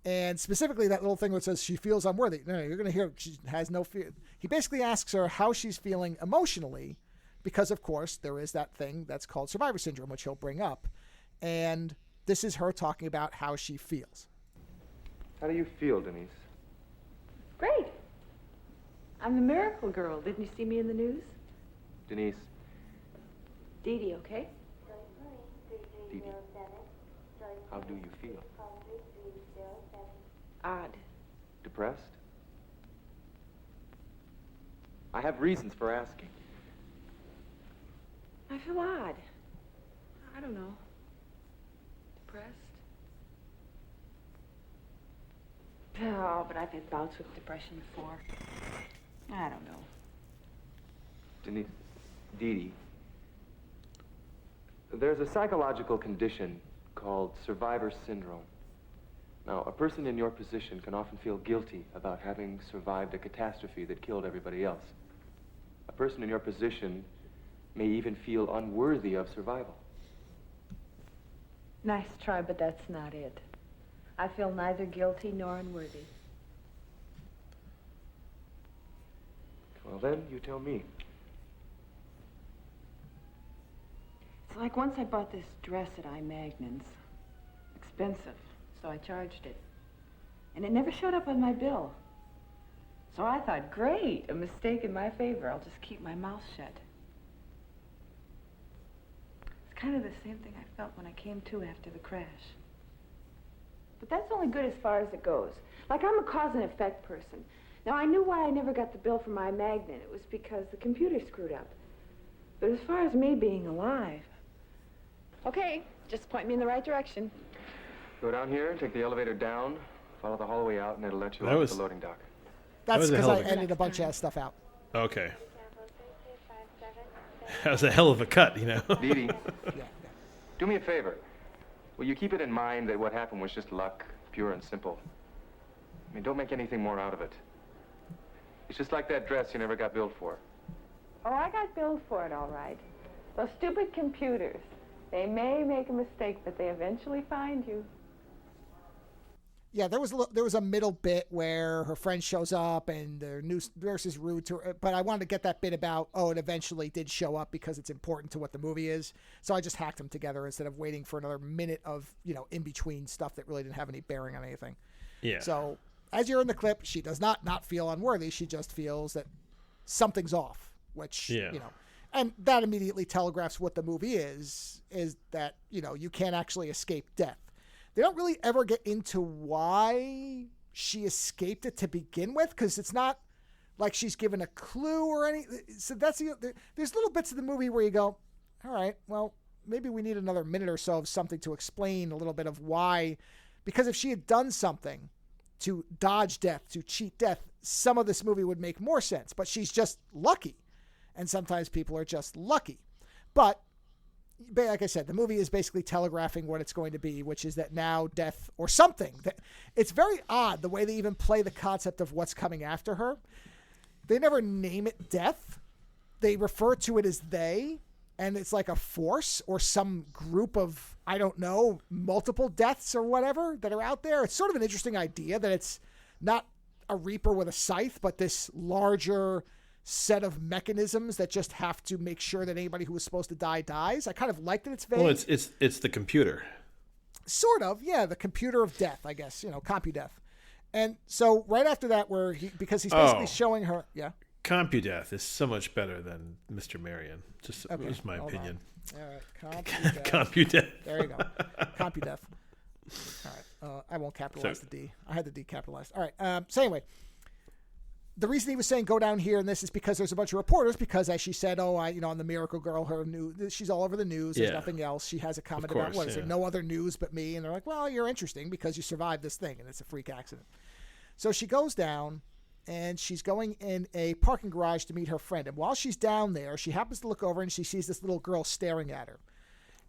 And specifically that little thing that says she feels unworthy. No, you're going to hear she has no fear. He basically asks her how she's feeling emotionally because, of course, there is that thing that's called survivor syndrome, which he'll bring up. And this is her talking about how she feels. How do you feel, Denise? Great. I'm the miracle girl. Didn't you see me in the news? Denise. Dee Dee, okay? Dee Dee. How do you feel? Odd. Depressed? I have reasons for asking. I feel odd. I don't know. Depressed? Oh, but I've had bouts with depression before. I don't know. Denise. Dee Dee. There's a psychological condition called survivor syndrome. Now, a person in your position can often feel guilty about having survived a catastrophe that killed everybody else. A person in your position may even feel unworthy of survival. Nice try, but that's not it. I feel neither guilty nor unworthy. Well, then, you tell me. It's like once I bought this dress at Magnan's. Expensive, so I charged it. And it never showed up on my bill. So I thought, great, a mistake in my favor. I'll just keep my mouth shut. It's kind of the same thing I felt when I came to after the crash. But that's only good as far as it goes. Like, I'm a cause and effect person. Now, I knew why I never got the bill from Magnan. It was because the computer screwed up. But as far as me being alive... Okay, just point me in the right direction. Go down here, take the elevator down, follow the hallway out, and it'll let you That off was- the loading dock. That's was a because hell I of a- edited a bunch of stuff out. Okay. That was a hell of a cut, you know. Dee Dee, Yeah. do me a favor. Will you keep it in mind that what happened was just luck, pure and simple? I mean, don't make anything more out of it. It's just like that dress you never got billed for. Oh, I got billed for it, all right. Those stupid computers. They may make a mistake, but they eventually find you. Yeah, there was a middle bit where her friend shows up and the nurse is rude to her. But I wanted to get that bit about, it eventually did show up because it's important to what the movie is. So I just hacked them together instead of waiting for another minute of, in between stuff that really didn't have any bearing on anything. Yeah. So as you're in the clip, she does not feel unworthy. She just feels that something's off, which, and that immediately telegraphs what the movie is that, you can't actually escape death. they don't really ever get into why she escaped it to begin with, because it's not like she's given a clue or anything. So there's little bits of the movie where you go, all right, well, maybe we need another minute or so of something to explain a little bit of why. Because if she had done something to dodge death, to cheat death, some of this movie would make more sense. But she's just lucky. And sometimes people are just lucky. But like I said, the movie is basically telegraphing what it's going to be, which is that now death or something. It's very odd the way they even play the concept of what's coming after her. They never name it death. They refer to it as they, and it's like a force or some group of, I don't know, multiple deaths or whatever that are out there. It's sort of an interesting idea that it's not a reaper with a scythe, but this larger set of mechanisms that just have to make sure that anybody who was supposed to die dies. I kind of like that it's vague. Well, it's the computer. Sort of, yeah, the computer of death, I guess, Compudeath. And so right after that, because he's basically showing her, yeah. Compudeath is so much better than Mr. Marion. Just my opinion. On. All right, Compudeath. Compudeath. There you go. Compudeath. All right, I won't capitalize the D. I had the D capitalized. All right. So anyway, the reason he was saying go down here and this is because there's a bunch of reporters, because as she said, on the Miracle Girl, her news, she's all over the news. There's nothing else. She has a comment about what is there? No other news but me. And they're like, well, you're interesting because you survived this thing and it's a freak accident. So she goes down and she's going in a parking garage to meet her friend. And while she's down there, she happens to look over and she sees this little girl staring at her.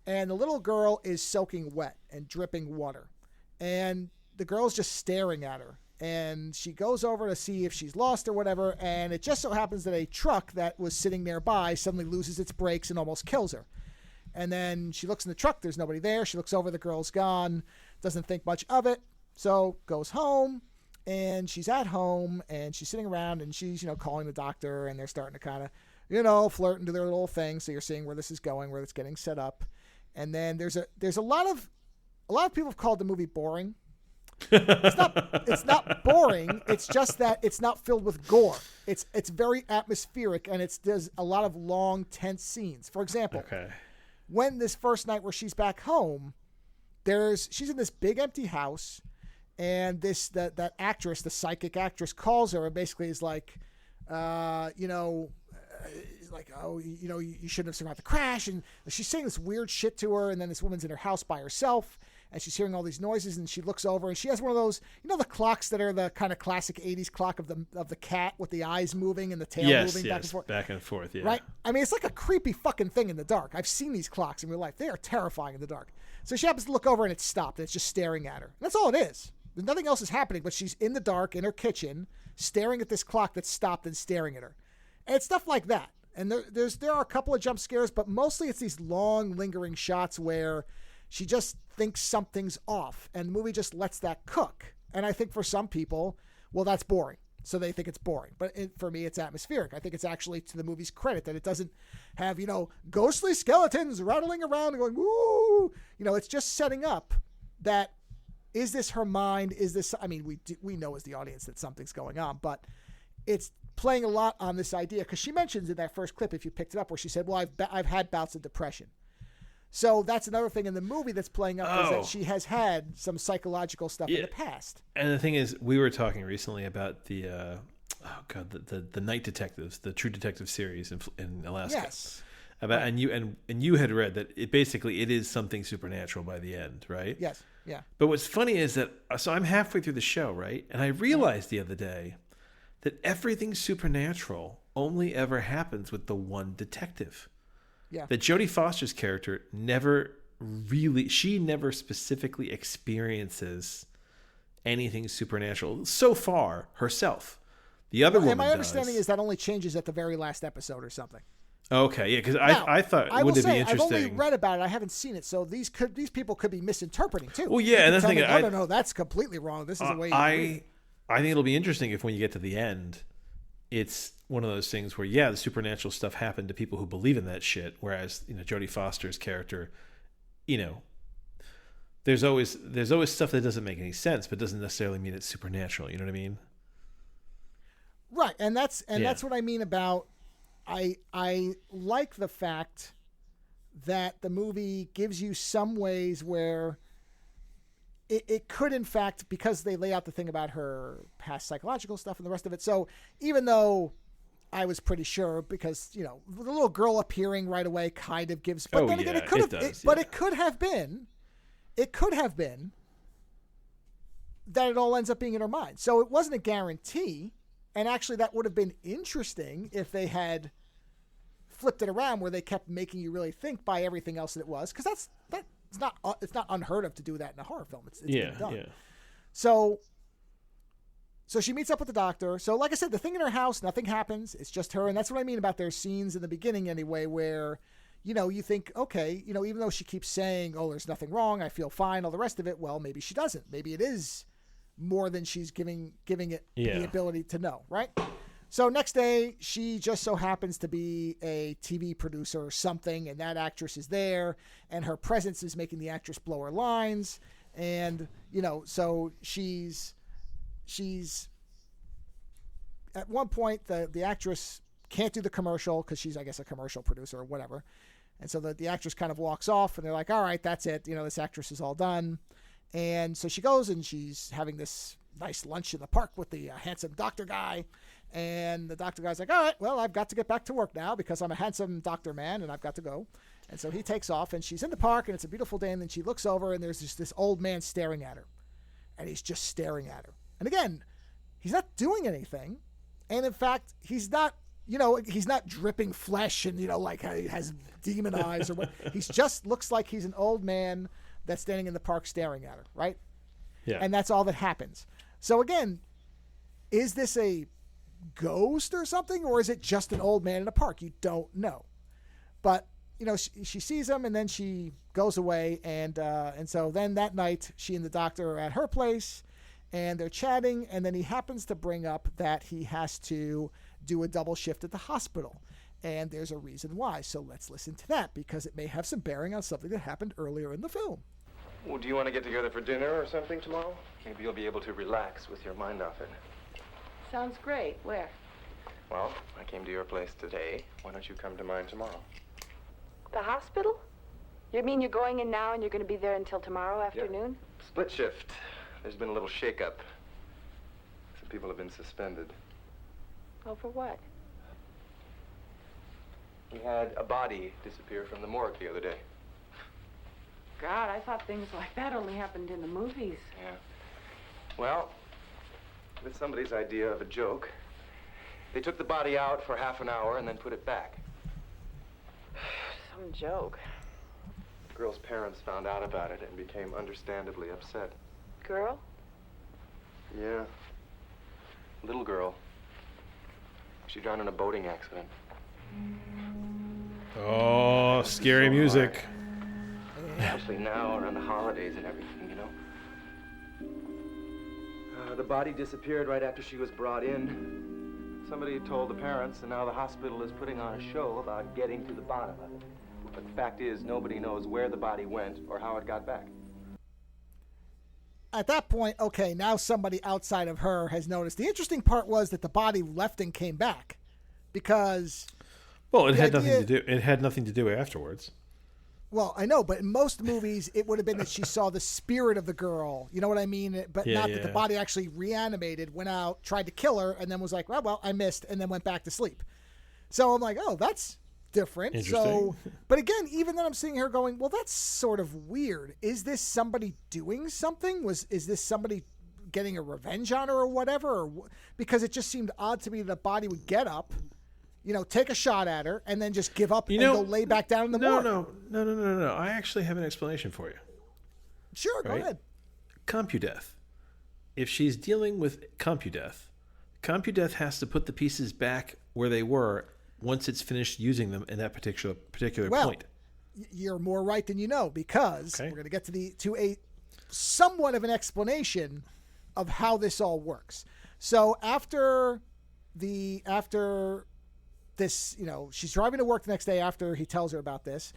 And the little girl is soaking wet and dripping water. And the girl's just staring at her. And she goes over to see if she's lost or whatever, and it just so happens that a truck that was sitting nearby suddenly loses its brakes and almost kills her. And then she looks in the truck, there's nobody there. She looks over, the girl's gone, doesn't think much of it, so goes home, and she's at home, and she's sitting around, and she's, calling the doctor, and they're starting to kind of, flirt and do their little thing, so you're seeing where this is going, where it's getting set up. And then there's a lot of people have called the movie boring. It's not boring. It's just that it's not filled with gore. It's very atmospheric, and there's a lot of long, tense scenes. For example, when this first night where she's back home, she's in this big empty house, and that actress, the psychic actress, calls her and basically is like, like, oh, you shouldn't have survived the crash, and she's saying this weird shit to her, and then this woman's in her house by herself. And she's hearing all these noises, and she looks over, and she has one of those, the clocks that are the kind of classic 80s clock of the cat with the eyes moving and the tail moving back and forth. Back and forth, yeah. Right? I mean, it's like a creepy fucking thing in the dark. I've seen these clocks in real life. They are terrifying in the dark. So she happens to look over, and it's stopped, and it's just staring at her. And that's all it is. Nothing else is happening, but she's in the dark in her kitchen, staring at this clock that's stopped and staring at her. And it's stuff like that. And there are a couple of jump scares, but mostly it's these long, lingering shots where she just thinks something's off, and the movie just lets that cook. And I think for some people, well, that's boring. So they think it's boring. But for me, it's atmospheric. I think it's actually to the movie's credit that it doesn't have, ghostly skeletons rattling around and going, woo! It's just setting up that, is this her mind? Is this, we know as the audience that something's going on, but it's playing a lot on this idea, because she mentions in that first clip, if you picked it up, where she said, well, I've had bouts of depression. So that's another thing in the movie that's playing up, is that she has had some psychological stuff in the past. And the thing is, we were talking recently about the Night Detectives, the True Detective series in Alaska. Yes. And you had read that it is something supernatural by the end, right? Yes. Yeah. But what's funny is that, so I'm halfway through the show, right? And I realized the other day that everything supernatural only ever happens with the one detective. Yeah. That Jodie Foster's character never specifically experiences anything supernatural so far herself. The other woman my understanding is that only changes at the very last episode or something. Okay, yeah, because I thought, wouldn't it be interesting? I've only read about it. I haven't seen it, so these people could be misinterpreting too. Well, yeah, and that's the thing. No, that's completely wrong. This is the way. I think it'll be interesting if when you get to the end, it's one of those things where, the supernatural stuff happened to people who believe in that shit, whereas Jodie Foster's character, there's always stuff that doesn't make any sense, but doesn't necessarily mean it's supernatural. You know what I mean? Right, and that's what I mean about. I like the fact that the movie gives you some ways where it could, in fact, because they lay out the thing about her past psychological stuff and the rest of it. So even though I was pretty sure, because, you know, the little girl appearing right away kind of gives, but then again, it could have, but it could have been that it all ends up being in her mind. So it wasn't a guarantee. And actually that would have been interesting if they had flipped it around where they kept making you really think by everything else that it was. Cause it's not unheard of to do that in a horror film. It's been done. Yeah. So she meets up with the doctor. So like I said, the thing in her house, nothing happens. It's just her. And that's what I mean about their scenes in the beginning anyway, where, you know, you think, okay, you know, even though she keeps saying, oh, there's nothing wrong, I feel fine, all the rest of it. Well, maybe she doesn't. Maybe it is more than she's giving it the ability to know, right? So next day, she just so happens to be a TV producer or something, and that actress is there, and her presence is making the actress blow her lines. And, you know, so she's at one point, the actress can't do the commercial because she's, I guess, a commercial producer or whatever. And so the actress kind of walks off, and they're like, all right, that's it. You know, this actress is all done. And so she goes, and she's having this nice lunch in the park with the handsome doctor guy. And the doctor guy's like, all right, well, I've got to get back to work now because I'm a handsome doctor man and I've got to go. And so he takes off, and she's in the park, and it's a beautiful day. And then she looks over, and there's just this old man staring at her. And he's just staring at her. And again, he's not doing anything. And in fact, he's not, you know, he's not dripping flesh and, you know, like he has demon eyes or what. He's just looks like he's an old man that's standing in the park staring at her, right? Yeah. And that's all that happens. So again, is this a ghost or something, or is it just an old man in a park? You don't know. But, you know, she sees him, and then she goes away, and so then that night, she and the doctor are at her place, and they're chatting, and then he happens to bring up that he has to do a double shift at the hospital. And there's a reason why. So let's listen to that, because it may have some bearing on something that happened earlier in the film. Well, do you want to get together for dinner or something tomorrow? Maybe you'll be able to relax with your mind off it. Sounds great. Where? Well, I came to your place today. Why don't you come to mine tomorrow? The hospital? You mean you're going in now and you're going to be there until tomorrow afternoon? Yep. Split shift. There's been a little shake-up. Some people have been suspended. Oh, for what? We had a body disappear from the morgue the other day. God, I thought things like that only happened in the movies. Yeah. Well, with somebody's idea of a joke, they took the body out for half an hour and then put it back. Some joke. The girl's parents found out about it and became understandably upset. Girl? Yeah. Little girl. She drowned in a boating accident. Oh, scary music. Especially now around the holidays and everything, you know. The body disappeared right after she was brought in. Somebody told the parents, and now the hospital is putting on a show about getting to the bottom of it. But the fact is, nobody knows where the body went or how it got back. At that point, okay, now somebody outside of her has noticed. The interesting part was that the body left and came back, because it had nothing to do. It had nothing to do afterwards. Well, I know, but in most movies, it would have been that she saw the spirit of the girl. You know what I mean? But not that the body actually reanimated, went out, tried to kill her, and then was like, well, I missed, and then went back to sleep. So I'm like, oh, that's different. So, but again, even then I'm sitting here going, well, that's sort of weird. Is this somebody doing something? Is this somebody getting a revenge on her or whatever? Because it just seemed odd to me that the body would get up, you know, take a shot at her, and then just give up and go lay back down in the morgue. No. I actually have an explanation for you. Sure, go ahead. Compudeath. If she's dealing with Compudeath has to put the pieces back where they were once it's finished using them in that particular point. You're more right than you know, because we're going to get to a somewhat of an explanation of how this all works. So after this, you know, she's driving to work the next day after he tells her about this.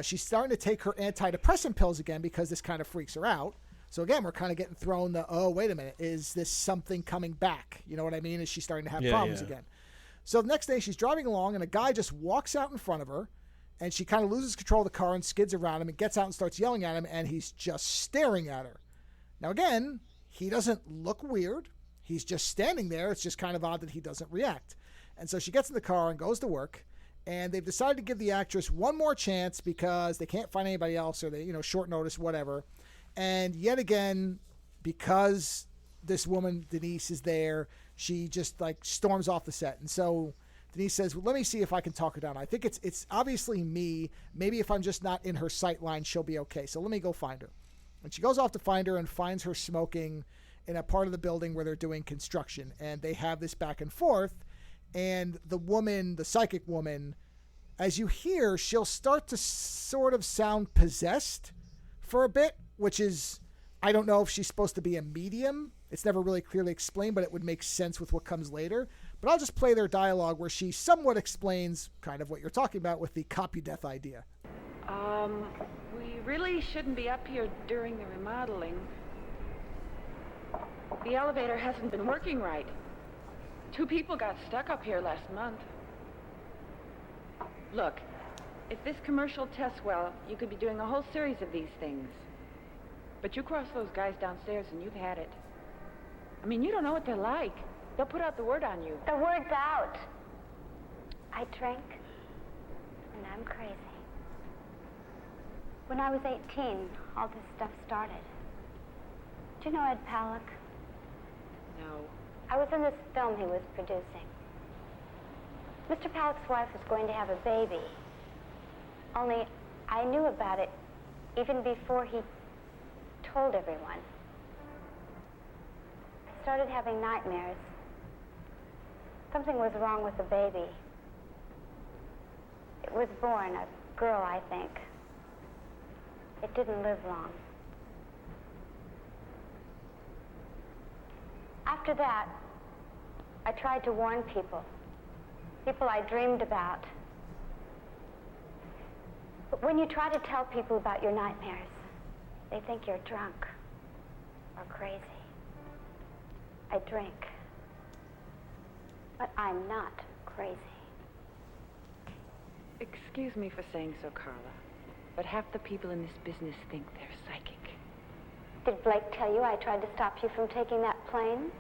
She's starting to take her antidepressant pills again because this kind of freaks her out. So again, we're kind of getting thrown wait a minute, is this something coming back? You know what I mean? Is she starting to have problems again? So the next day she's driving along, and a guy just walks out in front of her, and she kind of loses control of the car and skids around him and gets out and starts yelling at him, and he's just staring at her. Now, again, he doesn't look weird. He's just standing there. It's just kind of odd that he doesn't react. And so she gets in the car and goes to work. And they've decided to give the actress one more chance because they can't find anybody else, or they, short notice, whatever. And yet again, because this woman, Denise, is there, she just like storms off the set. And so Denise says, well, let me see if I can talk her down. I think it's obviously me. Maybe if I'm just not in her sight line, she'll be okay. So let me go find her. And she goes off to find her and finds her smoking in a part of the building where they're doing construction. And they have this back and forth. And the woman, the psychic woman, as you hear, she'll start to sort of sound possessed for a bit, which is, I don't know if she's supposed to be a medium. It's never really clearly explained, but it would make sense with what comes later. But I'll just play their dialogue where she somewhat explains kind of what you're talking about with the Compudeath idea. We really shouldn't be up here during the remodeling. The elevator hasn't been working right. 2 people got stuck up here last month. Look, if this commercial tests well, you could be doing a whole series of these things. But you cross those guys downstairs and you've had it. I mean, you don't know what they're like. They'll put out the word on you. The word's out. I drink, and I'm crazy. When I was 18, all this stuff started. Do you know Ed Palak? No. I was in this film he was producing. Mr. Palak's wife was going to have a baby. Only I knew about it even before he told everyone. I started having nightmares. Something was wrong with the baby. It was born, a girl, I think. It didn't live long. After that, I tried to warn people I dreamed about. But when you try to tell people about your nightmares, they think you're drunk or crazy. I drink, but I'm not crazy. Excuse me for saying so, Carla, but half the people in this business think they're psychic. Did Blake tell you I tried to stop you from taking that plane?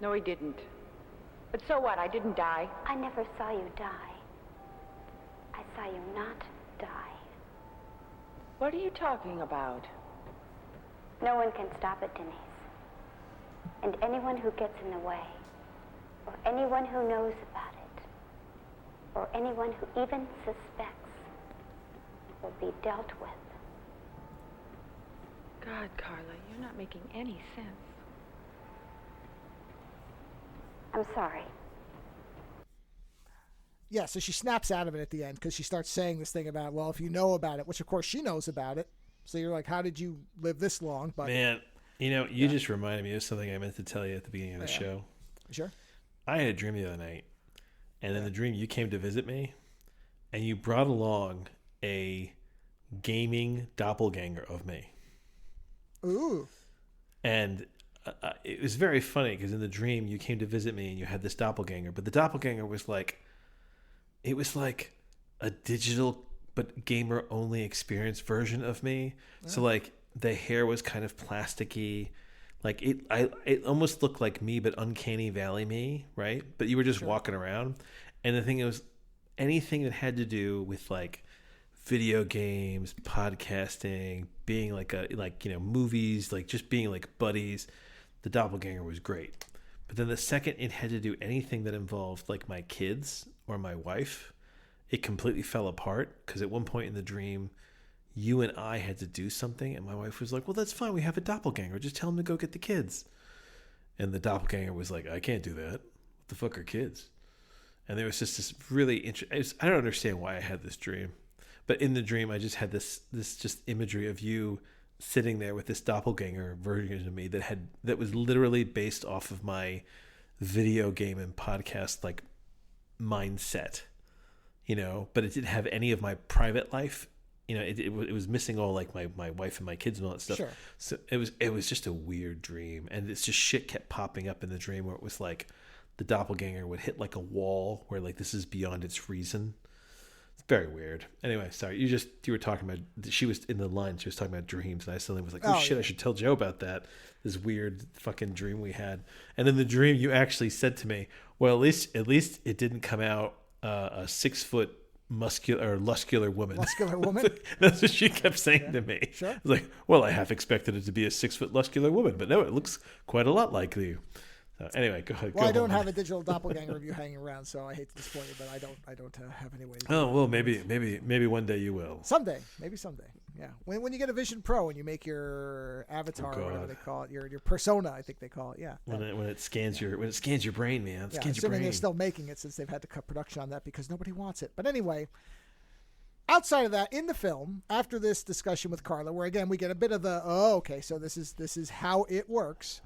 No, he didn't. But so what? I didn't die. I never saw you die. I saw you not die. What are you talking about? No one can stop it, Denise. And anyone who gets in the way, or anyone who knows about it, or anyone who even suspects, will be dealt with. God, Carla, you're not making any sense. I'm sorry. Yeah, so she snaps out of it at the end because she starts saying this thing about, well, if you know about it, which of course she knows about it. So you're like, how did you live this long? But man, you just reminded me of something I meant to tell you at the beginning of the show. Sure. I had a dream the other night, and in the dream you came to visit me, and you brought along a gaming doppelganger of me. Ooh. And it was very funny because in the dream you came to visit me and you had this doppelganger, but the doppelganger was like, it was like a digital but gamer only experience version of me. Yeah. So like the hair was kind of plasticky, like it almost looked like me but uncanny valley me, right? But you were just walking around, and the thing was anything that had to do with like video games, podcasting, being movies, like just being like buddies, the doppelganger was great. But then the second it had to do anything that involved like my kids or my wife, it completely fell apart, because at one point in the dream, you and I had to do something, and my wife was like, well, that's fine, we have a doppelganger, just tell him to go get the kids. And the doppelganger was like, I can't do that. What the fuck are kids? And there was just this really interesting, I don't understand why I had this dream. But in the dream, I just had this just imagery of you sitting there with this doppelganger version of me that was literally based off of my video game and podcast like mindset, but it didn't have any of my private life. It was missing all like my wife and my kids and all that stuff. Sure. So it was just a weird dream, and it's just shit kept popping up in the dream where it was like the doppelganger would hit like a wall where like this is beyond its reason. Very weird. Anyway, sorry. You were talking about, she was in the line. She was talking about dreams, and I suddenly was like, oh shit, yeah. I should tell Joe about that. This weird fucking dream we had. And then the dream, you actually said to me, well, at least it didn't come out a 6 foot muscular woman. Muscular woman. That's what she kept saying to me. Sure. I was like, well, I half expected it to be a 6 foot muscular woman, but no, it looks quite a lot like you. So anyway, go ahead. Well, go I don't on. have a digital doppelganger review hanging around, so I hate to disappoint you, but I don't have any way. Oh well, maybe one day you will. Someday, maybe someday. Yeah, when you get a Vision Pro and you make your avatar, or whatever God. they call it, your persona, I think they call it. Yeah. When it scans your brain, man. It Yeah, scans your assuming brain. they're still making it since they've had to cut production on that because nobody wants it. But anyway, outside of that, in the film, after this discussion with Carla, where again we get a bit of the okay, so this is how it works.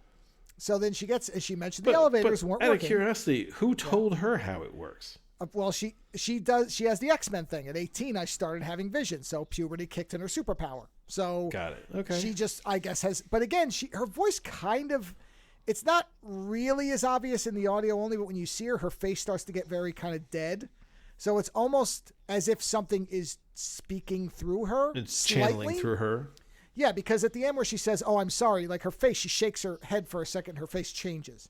So then she mentioned the elevators weren't out working. of curiosity, who told her how it works? Well, she has the X-Men thing. At 18, I started having vision, so puberty kicked in her superpower. So Got it. Okay. She just, I guess, has. But again, her voice kind of, it's not really as obvious in the audio only, but when you see her face starts to get very kind of dead. So it's almost as if something is speaking through her. It's channeling slightly. through her. Yeah, because at the end where she says, "Oh, I'm sorry," like her face, she shakes her head for a second, her face changes,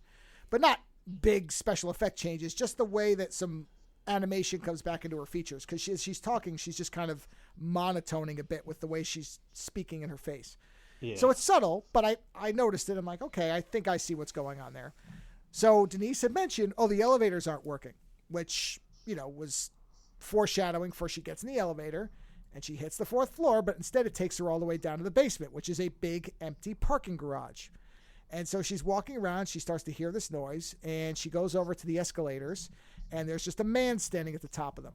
but not big special effect changes. Just the way that some animation comes back into her features, because she's talking, she's just kind of monotoning a bit with the way she's speaking in her face. Yeah. So it's subtle, but I noticed it. I'm like, okay, I think I see what's going on there. So Denise had mentioned, the elevators aren't working, which was foreshadowing for she gets in the elevator. And she hits the 4th floor, but instead it takes her all the way down to the basement, which is a big empty parking garage. And so she's walking around, she starts to hear this noise, and she goes over to the escalators, and there's just a man standing at the top of them.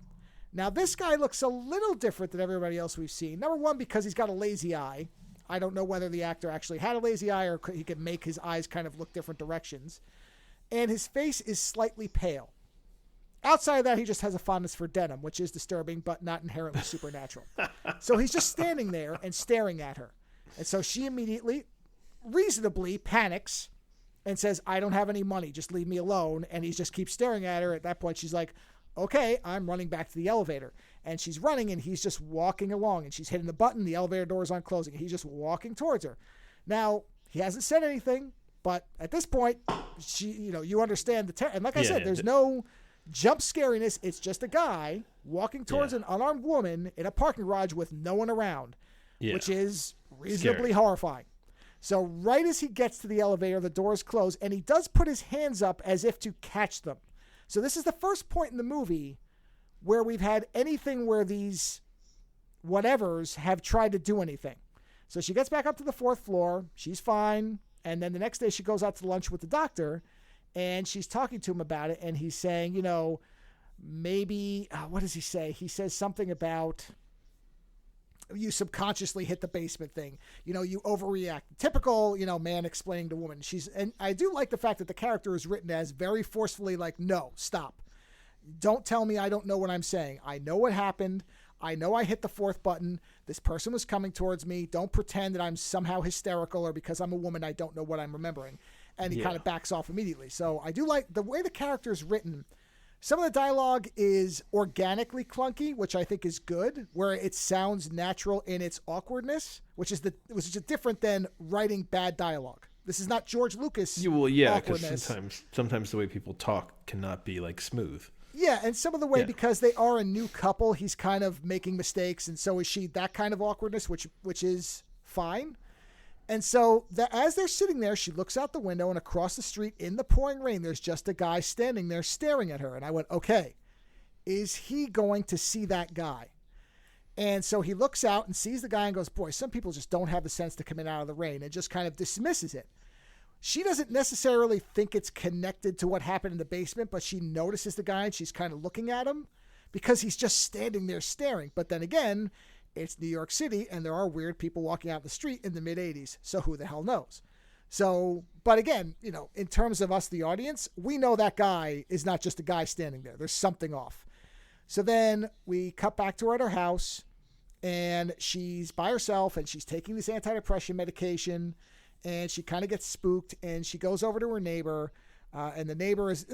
Now, this guy looks a little different than everybody else we've seen. Number one, because he's got a lazy eye. I don't know whether the actor actually had a lazy eye or he could make his eyes kind of look different directions. And his face is slightly pale. Outside of that, he just has a fondness for denim, which is disturbing, but not inherently supernatural. So he's just standing there and staring at her. And so she immediately, reasonably, panics and says, "I don't have any money. Just leave me alone." And he just keeps staring at her. At that point, she's like, "Okay, I'm running back to the elevator." And she's running, and he's just walking along. And she's hitting the button. The elevator doors aren't closing. He's just walking towards her. Now, he hasn't said anything, but at this point, you understand the terror. And like I said, there's no jump scariness. It's just a guy walking towards an unarmed woman in a parking garage with no one around, which is reasonably horrifying. So right as he gets to the elevator, the doors close, and he does put his hands up as if to catch them. So this is the first point in the movie where we've had anything where these whatevers have tried to do anything. So she gets back up to the 4th floor. She's fine. And then the next day she goes out to lunch with the doctor, and she's talking to him about it, and he's saying, maybe, what does he say? He says something about you subconsciously hit the basement thing. You overreact. Typical, man explaining to woman. And I do like the fact that the character is written as very forcefully like, no, stop. Don't tell me I don't know what I'm saying. I know what happened. I know I hit the 4th button. This person was coming towards me. Don't pretend that I'm somehow hysterical or because I'm a woman I don't know what I'm remembering. And he kind of backs off immediately. So I do like the way the character is written. Some of the dialogue is organically clunky, which I think is good, where it sounds natural in its awkwardness, which is different than writing bad dialogue. This is not George Lucas awkwardness. Because sometimes the way people talk cannot be like smooth. Yeah, and some of the way, because they are a new couple, he's kind of making mistakes, and so is she. That kind of awkwardness, which is fine. And so as they're sitting there, she looks out the window, and across the street in the pouring rain, there's just a guy standing there staring at her. And I went, okay, is he going to see that guy? And so he looks out and sees the guy and goes, boy, some people just don't have the sense to come in out of the rain, and just kind of dismisses it. She doesn't necessarily think it's connected to what happened in the basement, but she notices the guy and she's kind of looking at him because he's just standing there staring. But then again, it's New York City and there are weird people walking out the street in the mid-'80s. So who the hell knows? So, but again, in terms of us, the audience, we know that guy is not just a guy standing there. There's something off. So then we cut back to her at her house, and she's by herself and she's taking this antidepressant medication. And she kind of gets spooked, and she goes over to her neighbor, And the neighbor is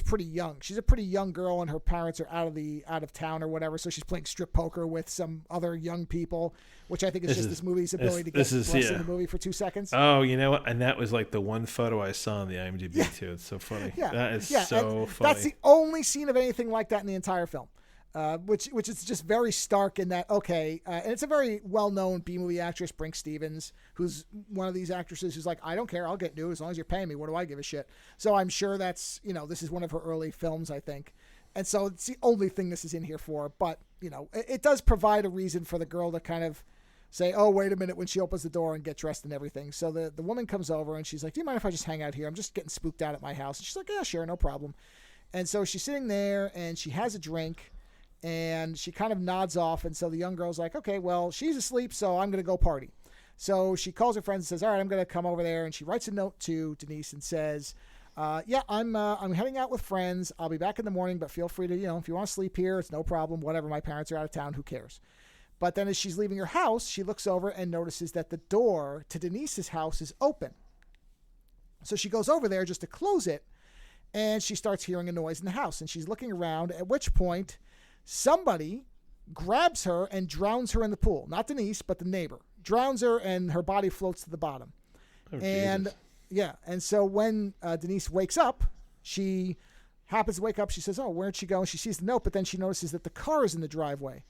pretty young. She's a pretty young girl, and her parents are out of town or whatever. So she's playing strip poker with some other young people, which I think is just this movie's ability to get lost in the movie for 2 seconds. Oh, you know what? And that was like the one photo I saw on the IMDb too. It's so funny. Yeah, that is so funny. That's the only scene of anything like that in the entire film. Which is just very stark in that, and it's a very well-known B-movie actress, Brink Stevens, who's one of these actresses who's like, I don't care, I'll get nude as long as you're paying me, what do I give a shit? So I'm sure that's, this is one of her early films, I think. And so it's the only thing this is in here for, but, it does provide a reason for the girl to kind of say, oh, wait a minute, when she opens the door and get dressed and everything. So the woman comes over and she's like, do you mind if I just hang out here? I'm just getting spooked out at my house. And she's like, yeah, sure, no problem. And so she's sitting there and she has a drink. And she kind of nods off. And so the young girl's like, okay, well, she's asleep, so I'm going to go party. So she calls her friends and says, all right, I'm going to come over there. And she writes a note to Denise and says, I'm heading out with friends. I'll be back in the morning, but feel free to, if you want to sleep here, it's no problem. Whatever. My parents are out of town. Who cares? But then as she's leaving her house, she looks over and notices that the door to Denise's house is open. So she goes over there just to close it. And she starts hearing a noise in the house. And she's looking around, at which point somebody grabs her and drowns her in the pool. Not Denise, but the neighbor. Drowns her and her body floats to the bottom. Oh, and Jesus. Yeah, and so when Denise wakes up, she happens to wake up. She says, oh, where'd she go? And she sees the note, but then she notices that the car is in the driveway.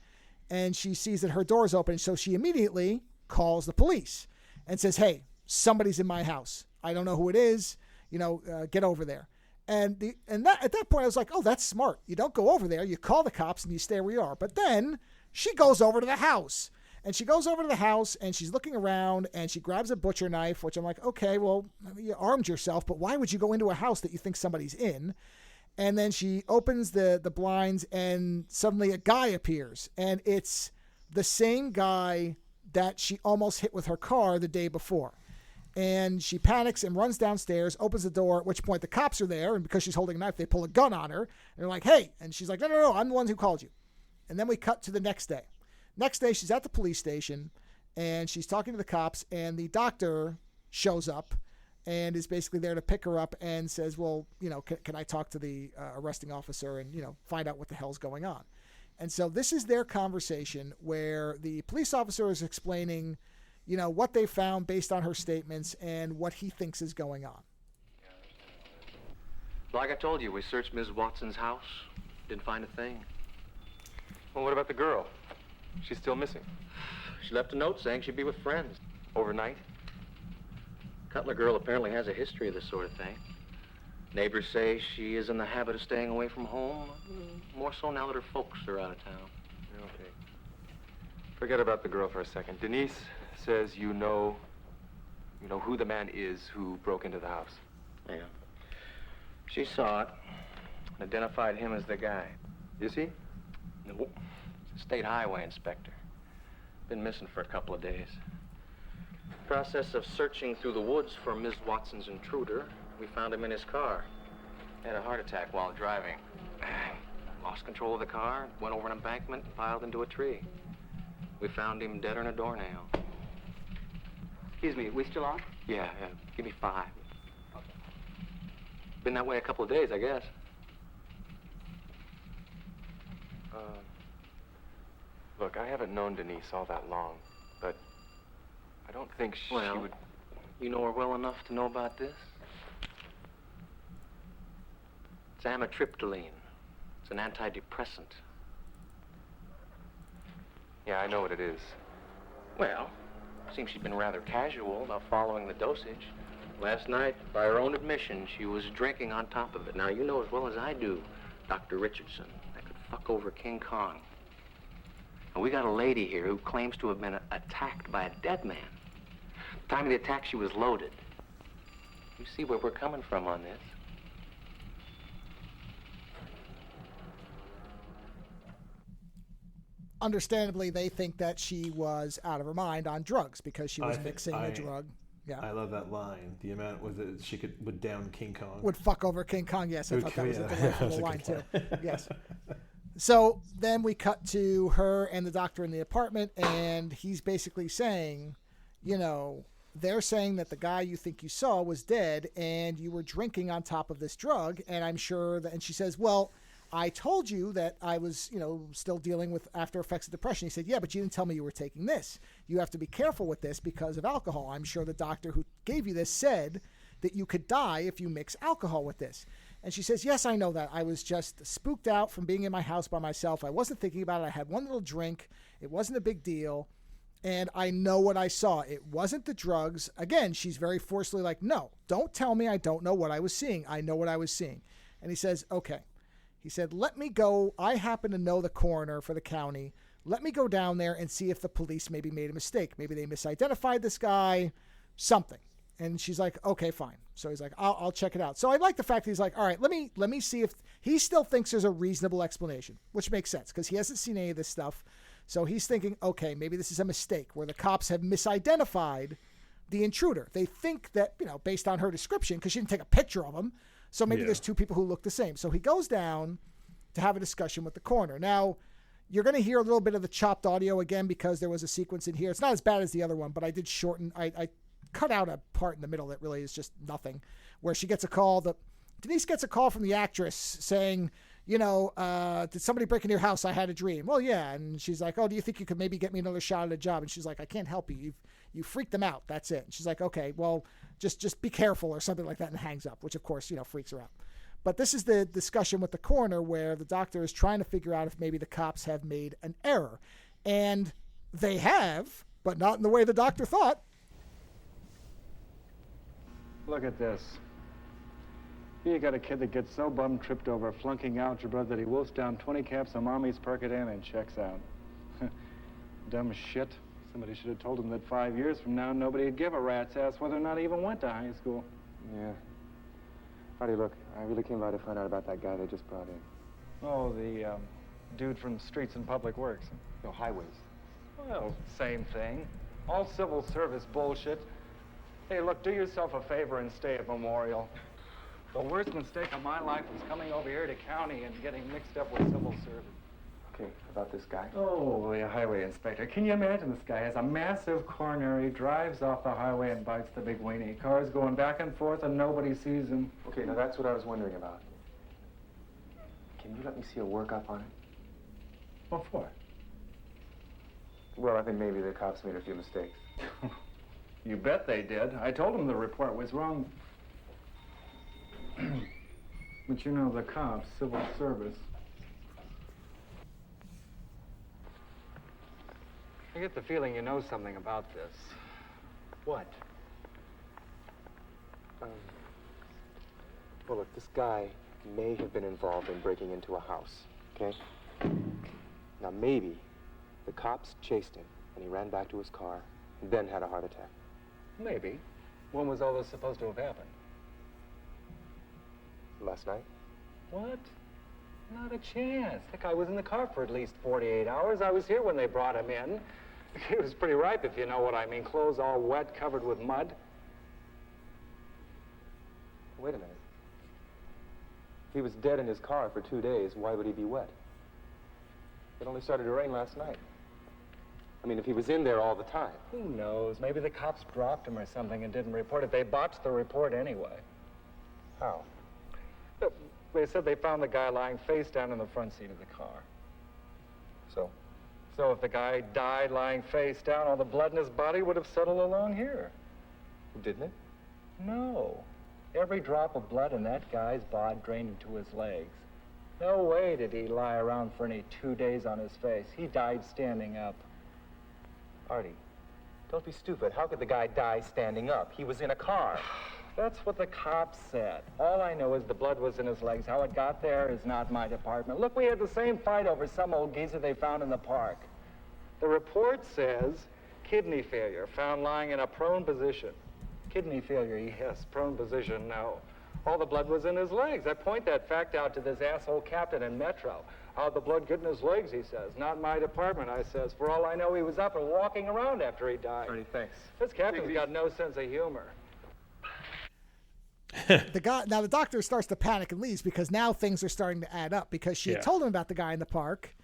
And she sees that her door is open. So she immediately calls the police and says, hey, somebody's in my house. I don't know who it is. Get over there. And at that point, I was like, oh, that's smart. You don't go over there. You call the cops and you stay where you are. But then she goes over to the house. And she goes over to the house and she's looking around and she grabs a butcher knife, which I'm like, okay, well, you armed yourself, but why would you go into a house that you think somebody's in? And then she opens the blinds and suddenly a guy appears. And it's the same guy that she almost hit with her car the day before. And she panics and runs downstairs, opens the door, at which point the cops are there. And because she's holding a knife, they pull a gun on her. And they're like, hey. And she's like, no, I'm the one who called you. And then we cut to the next day. Next day, she's at the police station, and she's talking to the cops. And the doctor shows up and is basically there to pick her up and says, well, can I talk to the arresting officer and, find out what the hell's going on? And so this is their conversation where the police officer is explaining what they found based on her statements and what he thinks is going on. Like I told you, we searched Ms. Watson's house. Didn't find a thing. Well, what about the girl? She's still missing. She left a note saying she'd be with friends. Overnight? Cutler girl apparently has a history of this sort of thing. Neighbors say she is in the habit of staying away from home, more so now that her folks are out of town. Okay. Forget about the girl for a second. Denise says you know who the man is who broke into the house. Yeah. She saw it and identified him as the guy. Is he? No. He's a state highway inspector. Been missing for a couple of days. Process of searching through the woods for Ms. Watson's intruder, we found him in his car. He had a heart attack while driving. Lost control of the car, went over an embankment, and piled into a tree. We found him dead on a doornail. Excuse me, we still on? Yeah. Give me 5. Okay. Been that way a couple of days, I guess. Look, I haven't known Denise all that long, but I don't think she would... You know her well enough to know about this? It's amitriptyline. It's an antidepressant. Yeah, I know what it is. Well, seems she's been rather casual about following the dosage. Last night, by her own admission, she was drinking on top of it. Now, you know as well as I do, Dr. Richardson, that could fuck over King Kong. And we got a lady here who claims to have been attacked by a dead man. The time of the attack, she was loaded. You see where we're coming from on this? Understandably, they think that she was out of her mind on drugs because she was mixing a drug. Yeah, I love that line. The amount was that she would down King Kong. Would fuck over King Kong. Yes, I thought that was a delightful line too. Yes. So then we cut to her and the doctor in the apartment, and he's basically saying, they're saying that the guy you think you saw was dead and you were drinking on top of this drug. And I'm sure that, and she says, well, I told you that I was, still dealing with after effects of depression. He said, yeah, but you didn't tell me you were taking this. You have to be careful with this because of alcohol. I'm sure the doctor who gave you this said that you could die if you mix alcohol with this. And she says, yes, I know that. I was just spooked out from being in my house by myself. I wasn't thinking about it. I had one little drink. It wasn't a big deal. And I know what I saw. It wasn't the drugs. Again, she's very forcefully like, no, don't tell me I don't know what I was seeing. I know what I was seeing. And he says, okay. He said, let me go. I happen to know the coroner for the county. Let me go down there and see if the police maybe made a mistake. Maybe they misidentified this guy, something. And she's like, okay, fine. So he's like, I'll check it out. So I like the fact that he's like, all right, let me see if he still thinks there's a reasonable explanation, which makes sense because he hasn't seen any of this stuff. So he's thinking, okay, maybe this is a mistake where the cops have misidentified the intruder. They think that, based on her description, because she didn't take a picture of him, so maybe there's two people who look the same. So he goes down to have a discussion with the coroner. Now, you're going to hear a little bit of the chopped audio again because there was a sequence in here. It's not as bad as the other one, but I did shorten. I cut out a part in the middle that really is just nothing, where she gets a call. Denise gets a call from the actress saying, did somebody break into your house? I had a dream. Well, yeah. And she's like, oh, do you think you could maybe get me another shot at a job? And she's like, I can't help you. You freaked them out. That's it. And she's like, okay, well, just be careful or something like that, and hangs up, which of course, freaks her out. But this is the discussion with the coroner where the doctor is trying to figure out if maybe the cops have made an error. And they have, but not in the way the doctor thought. Look at this. You got a kid that gets so bum-tripped over flunking algebra that he wolfs down 20 caps on Mommy's Percodan and checks out. Dumb shit. Somebody should have told him that 5 years from now, nobody would give a rat's ass whether or not he even went to high school. Yeah. Artie, look, I really came by to find out about that guy they just brought in. Oh, the dude from Streets and Public Works. No, highways. Well, same thing. All civil service bullshit. Hey, look, do yourself a favor and stay at Memorial. The worst mistake of my life was coming over here to county and getting mixed up with civil service. Okay, about this guy. Oh, the highway inspector. Can you imagine this guy has a massive coronary, drives off the highway and bites the big weenie. Cars going back and forth and nobody sees him. Okay, now that's what I was wondering about. Can you let me see a workup on it? What for? Well, I think maybe the cops made a few mistakes. You bet they did. I told them the report was wrong. But the cops, civil service. I get the feeling you know something about this. What? Well, look, this guy may have been involved in breaking into a house, okay? Now, maybe the cops chased him, and he ran back to his car, and then had a heart attack. Maybe. When was all this supposed to have happened? Last night? What? Not a chance. That guy was in the car for at least 48 hours. I was here when they brought him in. He was pretty ripe, if you know what I mean. Clothes all wet, covered with mud. Wait a minute. If he was dead in his car for 2 days, why would he be wet? It only started to rain last night. I mean, if he was in there all the time. Who knows? Maybe the cops dropped him or something and didn't report it. They botched the report anyway. How? They said they found the guy lying face down in the front seat of the car. So? So if the guy died lying face down, all the blood in his body would have settled along here. Didn't it? No. Every drop of blood in that guy's body drained into his legs. No way did he lie around for any 2 days on his face. He died standing up. Artie, don't be stupid. How could the guy die standing up? He was in a car. That's what the cops said. All I know is the blood was in his legs. How it got there is not my department. Look, we had the same fight over some old geezer they found in the park. The report says kidney failure, found lying in a prone position. Kidney failure, yes, prone position, no. All the blood was in his legs. I point that fact out to this asshole captain in Metro. How'd the blood get in his legs, he says. Not my department, I says. For all I know, he was up and walking around after he died. Artie, thanks. This captain's got no sense of humor. The doctor starts to panic and leaves because now things are starting to add up because she had told him about the guy in the park.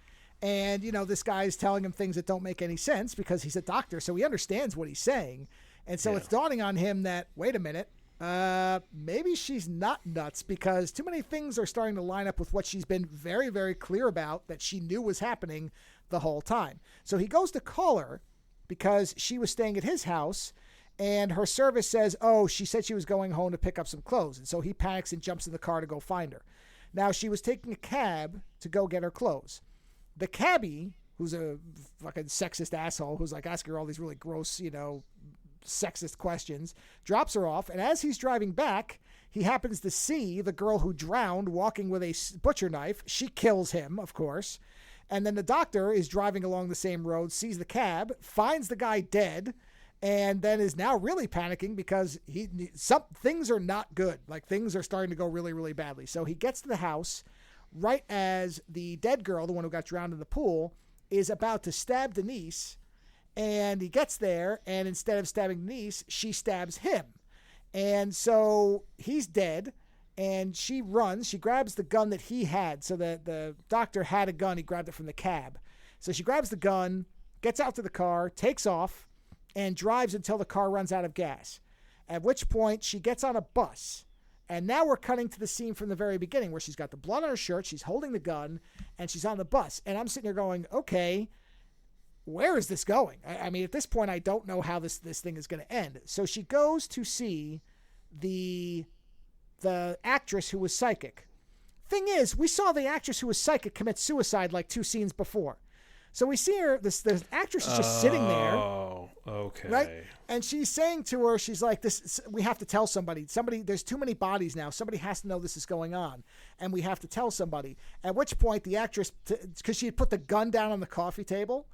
And, this guy's telling him things that don't make any sense because he's a doctor, so he understands what he's saying. And so it's dawning on him that, wait a minute, maybe she's not nuts, because too many things are starting to line up with what she's been very, very clear about that she knew was happening the whole time. So he goes to call her because she was staying at his house, and her service says, oh, she said she was going home to pick up some clothes. And so he panics and jumps in the car to go find her. Now, she was taking a cab to go get her clothes. The cabbie, who's a fucking sexist asshole, who's like asking her all these really gross, sexist questions, drops her off. And as he's driving back, he happens to see the girl who drowned walking with a butcher knife. She kills him, of course. And then the doctor is driving along the same road, sees the cab, finds the guy dead, and then is now really panicking because some things are not good. Like, things are starting to go really, really badly. So he gets to the house right as the dead girl, the one who got drowned in the pool, is about to stab Denise. And he gets there, and instead of stabbing Denise, she stabs him. And so he's dead, and she runs. She grabs the gun that he had. So the doctor had a gun. He grabbed it from the cab. So she grabs the gun, gets out to the car, takes off, and drives until the car runs out of gas. At which point, she gets on a bus. And now we're cutting to the scene from the very beginning where she's got the blood on her shirt, she's holding the gun, and she's on the bus. And I'm sitting here going, okay, where is this going? I mean, at this point, I don't know how this thing is going to end. So she goes to see the actress who was psychic. Thing is, we saw the actress who was psychic commit suicide like 2 scenes before. So we see her, the actress is just sitting there. Oh, okay. Right? And she's saying to her, she's like, we have to tell somebody. There's too many bodies now. Somebody has to know this is going on. And we have to tell somebody. At which point the actress, because she had put the gun down on the coffee table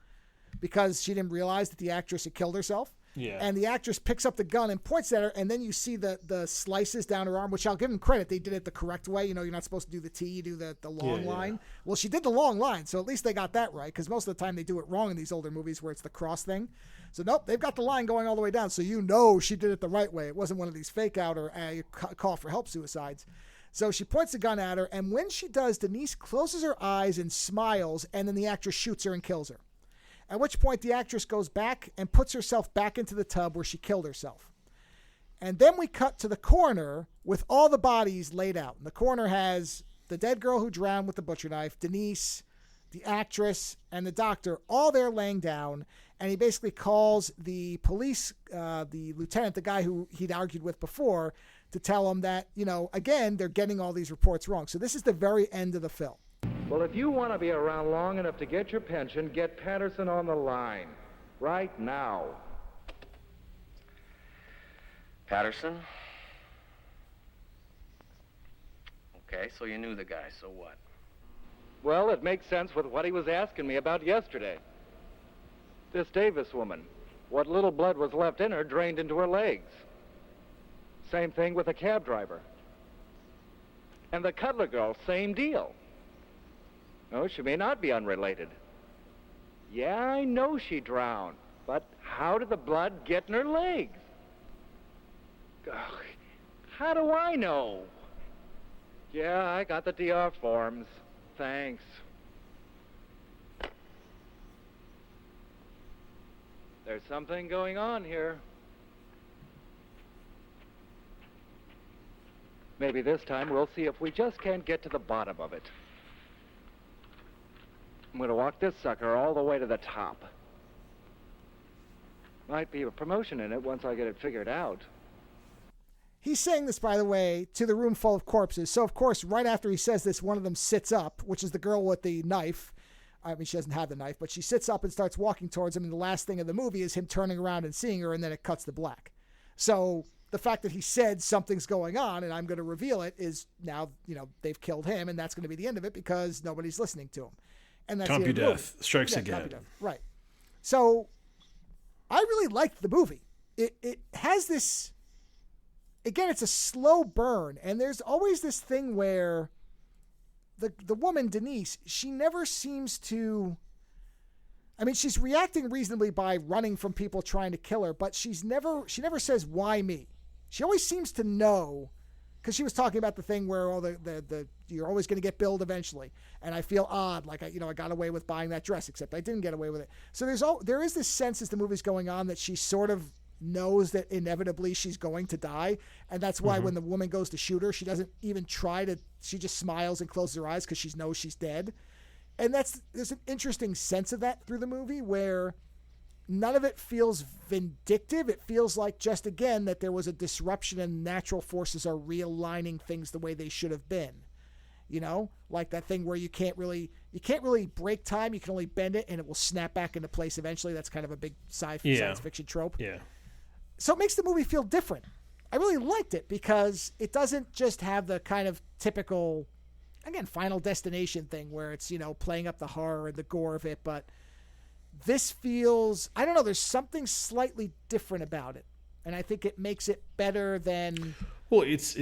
because she didn't realize that the actress had killed herself. Yeah. And the actress picks up the gun and points at her, and then you see the slices down her arm, which I'll give them credit. They did it the correct way. You're not supposed to do the T, you do the long line. Well, she did the long line, so at least they got that right, because most of the time they do it wrong in these older movies where it's the cross thing. So nope, they've got the line going all the way down, so she did it the right way. It wasn't one of these fake out or call for help suicides. So she points the gun at her, and when she does, Denise closes her eyes and smiles, and then the actress shoots her and kills her. At which point the actress goes back and puts herself back into the tub where she killed herself. And then we cut to the coroner with all the bodies laid out. And the coroner has the dead girl who drowned with the butcher knife, Denise, the actress, and the doctor, all there laying down. And he basically calls the police, the lieutenant, the guy who he'd argued with before, to tell him that, again, they're getting all these reports wrong. So this is the very end of the film. Well, if you want to be around long enough to get your pension, get Patterson on the line. Right now. Patterson? Okay, so you knew the guy, so what? Well, it makes sense with what he was asking me about yesterday. This Davis woman, what little blood was left in her drained into her legs. Same thing with the cab driver. And the Cutler girl, same deal. No, she may not be unrelated. Yeah, I know she drowned, but how did the blood get in her legs? Ugh, how do I know? Yeah, I got the DR forms. Thanks. There's something going on here. Maybe this time we'll see if we just can't get to the bottom of it. I'm going to walk this sucker all the way to the top. Might be a promotion in it once I get it figured out. He's saying this, by the way, to the room full of corpses. So, of course, right after he says this, one of them sits up, which is the girl with the knife. I mean, she doesn't have the knife, but she sits up and starts walking towards him. And the last thing of the movie is him turning around and seeing her, and then it cuts to black. So the fact that he said something's going on and I'm going to reveal it is now, they've killed him, and that's going to be the end of it because nobody's listening to him. And that's Compudeath strikes again. Compudeath. Right. So I really liked the movie. It has this, again, it's a slow burn, and there's always this thing where the woman, Denise, she never seems to, I mean, she's reacting reasonably by running from people trying to kill her, but she never says, why me? She always seems to know, because she was talking about the thing where all the you're always going to get billed eventually, and I feel odd, like I got away with buying that dress, except I didn't get away with it. So there is this sense as the movie's going on that she's sort of knows that inevitably she's going to die. And that's why when the woman goes to shoot her, she doesn't even try to, she just smiles and closes her eyes because she knows she's dead. And there's an interesting sense of that through the movie where none of it feels vindictive. It feels like just, again, that there was a disruption and natural forces are realigning things the way they should have been. You know, like that thing where you can't really break time. You can only bend it and it will snap back into place eventually. That's kind of a big science fiction trope. Yeah. So it makes the movie feel different. I really liked it because it doesn't just have the kind of typical, again, Final Destination thing where it's, you know, playing up the horror and the gore of it. But this feels, I don't know, there's something slightly different about it. And I think it makes it better than... Well, it's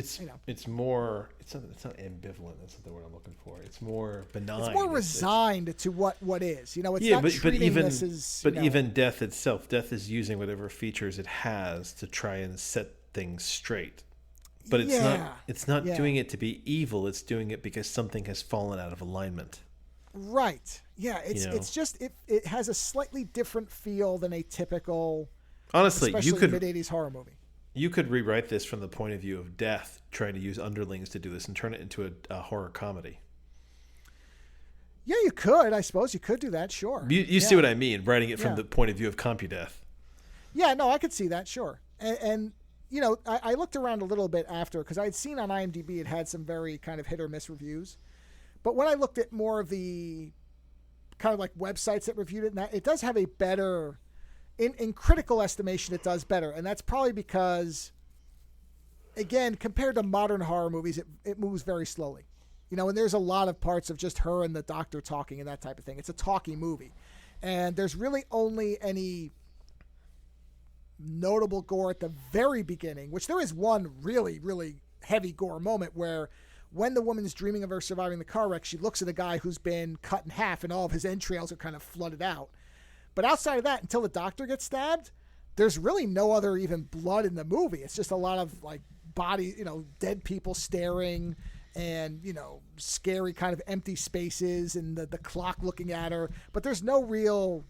more, it's not ambivalent. That's not the word I'm looking for. It's more benign. It's more resigned to what is. You know, it's not treating this as... But even death itself, death is using whatever features it has to try and set things straight. But it's not doing it to be evil. It's doing it because something has fallen out of alignment. Right. Yeah, it's just, it has a slightly different feel than a typical... Honestly, especially mid-'80s horror movie. You could rewrite this from the point of view of death, trying to use underlings to do this and turn it into a horror comedy. Yeah, you could. I suppose you could do that. Sure. You see what I mean? Writing it from the point of view of Compudeath. Yeah, no, I could see that. Sure. And you know, I looked around a little bit after because I'd seen on IMDb it had some very kind of hit or miss reviews. But when I looked at more of the kind of like websites that reviewed it, it does have a better... In critical estimation, it does better. And that's probably because, again, compared to modern horror movies, it moves very slowly. You know, and there's a lot of parts of just her and the doctor talking and that type of thing. It's a talky movie. And there's really only any notable gore at the very beginning, which there is one really, really heavy gore moment where when the woman's dreaming of her surviving the car wreck, she looks at a guy who's been cut in half and all of his entrails are kind of flooded out. But outside of that, until the doctor gets stabbed, there's really no other even blood in the movie. It's just a lot of like body, you know, dead people staring and, you know, scary kind of empty spaces and the clock looking at her. But there's no real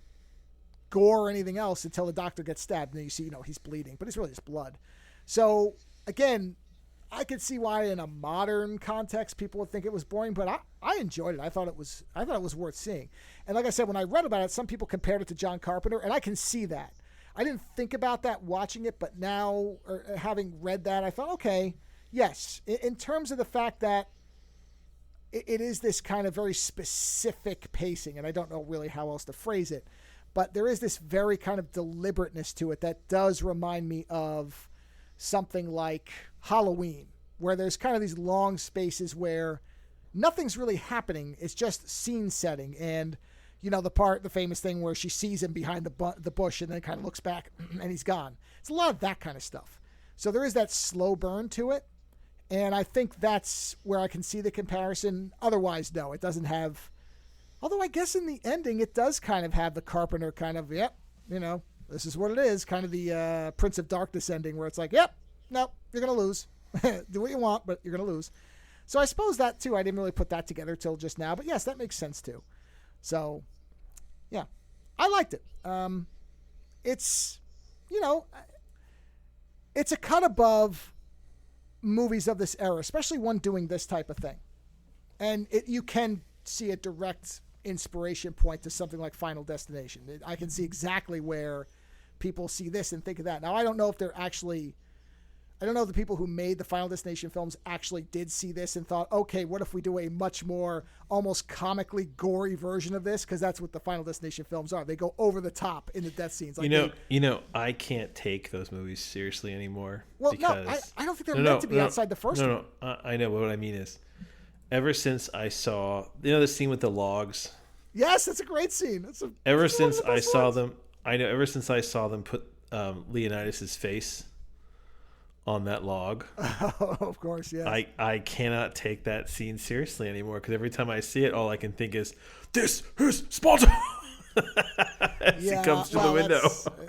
gore or anything else until the doctor gets stabbed. And then you see, you know, he's bleeding, but it's really just blood. So again, I could see why in a modern context people would think it was boring, but I enjoyed it. I thought it was worth seeing. And like I said, when I read about it, some people compared it to John Carpenter, and I can see that. I didn't think about that watching it, but now, or having read that, I thought, okay, yes. In terms of the fact that it is this kind of very specific pacing, and I don't know really how else to phrase it, but there is this very kind of deliberateness to it that does remind me of something like Halloween, where there's kind of these long spaces where nothing's really happening. It's just scene setting. And, you know, the famous thing where she sees him behind the bush and then kind of looks back and he's gone. It's a lot of that kind of stuff. So there is that slow burn to it. And I think that's where I can see the comparison. Otherwise, no, it doesn't have, although I guess in the ending, it does kind of have the Carpenter kind of, yep, you know, this is what it is, kind of the Prince of Darkness ending where it's like, yep, no, you're going to lose. Do what you want, but you're going to lose. So I suppose that, too, I didn't really put that together till just now. But, yes, that makes sense, too. So, yeah, I liked it. It's, you know, it's a cut above movies of this era, especially one doing this type of thing. And you can see a direct inspiration point to something like Final Destination. I can see exactly where people see this and think of that. Now, I don't know if the people who made the Final Destination films actually did see this and thought, okay, what if we do a much more almost comically gory version of this? Because that's what the Final Destination films are. They go over the top in the death scenes. Like I can't take those movies seriously anymore. Well, because... no, I don't think they're meant to be outside the first one. No, I know, but what I mean is, ever since I saw, the scene with the logs. Yes, that's a great scene. Ever since I saw them put Leonidas's face on that log. Oh, of course, yeah. I cannot take that scene seriously anymore because every time I see it, all I can think is, "This is Sparta." As he comes through the window.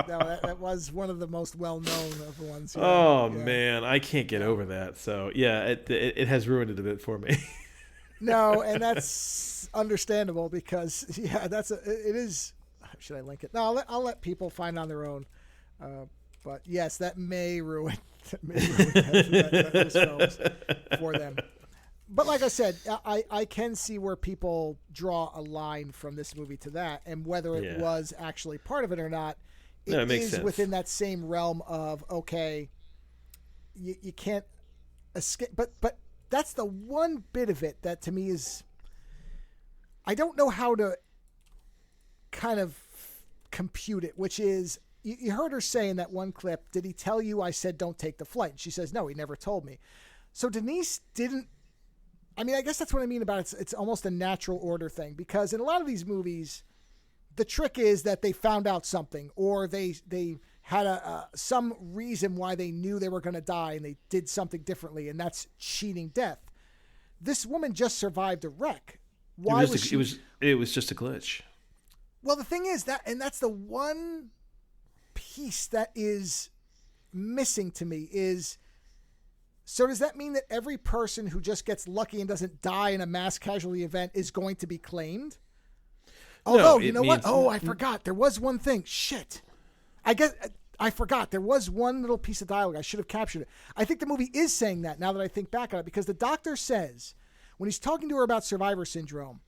That was one of the most well-known of the ones. Yeah. Man, I can't get over that. So yeah, it has ruined it a bit for me. No, and that's understandable because it is. Should I link it? No, I'll let people find on their own. But yes, that may ruin, those films for them. But like I said, I can see where people draw a line from this movie to that, and whether it was actually part of it or not, it makes is sense. within that same realm of, okay, you can't escape. But that's the one bit of it that to me is, I don't know how to kind of compute it, which is, you heard her say in that one clip, did he tell you I said don't take the flight? And she says, no, he never told me. So Denise didn't, I mean, I guess that's what I mean about it's almost a natural order thing, because in a lot of these movies, the trick is that they found out something, or they had some reason why they knew they were going to die and they did something differently, and that's cheating death. This woman just survived a wreck. Why was she? It was just a glitch. Well, the thing is that's the one piece that is missing to me is, so does that mean that every person who just gets lucky and doesn't die in a mass casualty event is going to be claimed? Although, you know what? Oh, I forgot. There was one thing. Shit. I guess I forgot. There was one little piece of dialogue. I should have captured it. I think the movie is saying that now that I think back on it, because the doctor says, when he's talking to her about survivor syndrome,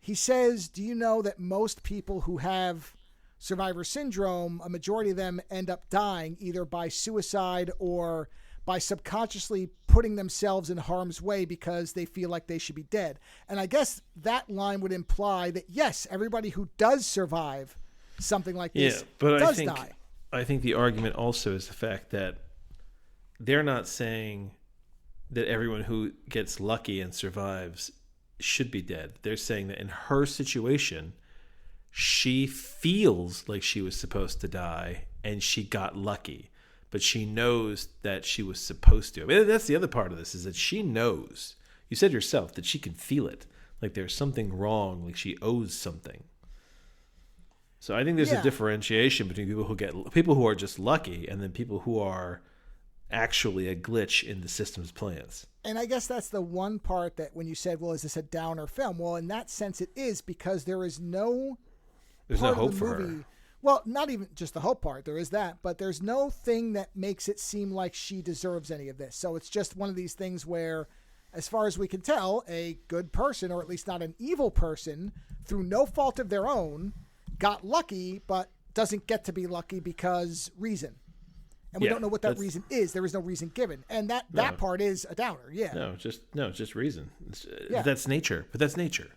he says, do you know that most people who have survivor syndrome, a majority of them end up dying either by suicide or by subconsciously putting themselves in harm's way because they feel like they should be dead. And I guess that line would imply that, yes, everybody who does survive something like this does die. I think the argument also is the fact that they're not saying that everyone who gets lucky and survives should be dead. They're saying that in her situation, she feels like she was supposed to die and she got lucky, but she knows that she was supposed to. I mean, that's the other part of this, is that she knows. You said yourself that she can feel it, like there's something wrong, like she owes something. So I think there's a differentiation between people who are just lucky and then people who are actually a glitch in the system's plans. And I guess that's the one part that when you said, well, is this a downer film? Well, in that sense it is, because there's no hope for her. Well, not even just the hope part. There is that, but there's no thing that makes it seem like she deserves any of this. So it's just one of these things where, as far as we can tell, a good person, or at least not an evil person, through no fault of their own, got lucky, but doesn't get to be lucky because reason. And we don't know what that reason is. There is no reason given. And that part is a downer. Yeah. No, just reason. That's nature. But that's nature.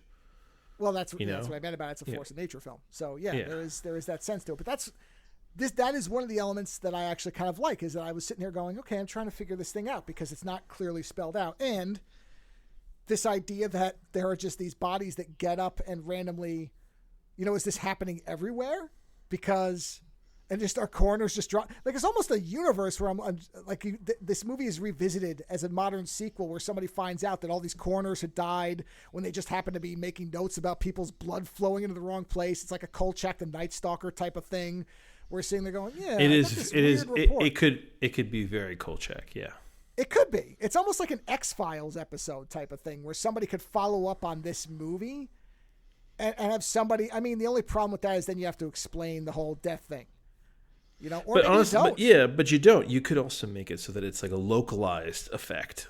Well, that's what I meant about it's a force of nature film. So there is that sense to it. But that is one of the elements that I actually kind of like, is that I was sitting here going, okay, I'm trying to figure this thing out because it's not clearly spelled out. And this idea that there are just these bodies that get up and randomly, is this happening everywhere? And just our coroners just drop. Like, it's almost a universe where this movie is revisited as a modern sequel where somebody finds out that all these coroners had died when they just happened to be making notes about people's blood flowing into the wrong place. It's like a Kolchak the Night Stalker type of thing. We're sitting there going, it could be very Kolchak. Yeah. It could be. It's almost like an X-Files episode type of thing where somebody could follow up on this movie and have somebody, I mean, the only problem with that is then you have to explain the whole death thing. Or but honestly, but you don't. You could also make it so that it's like a localized effect.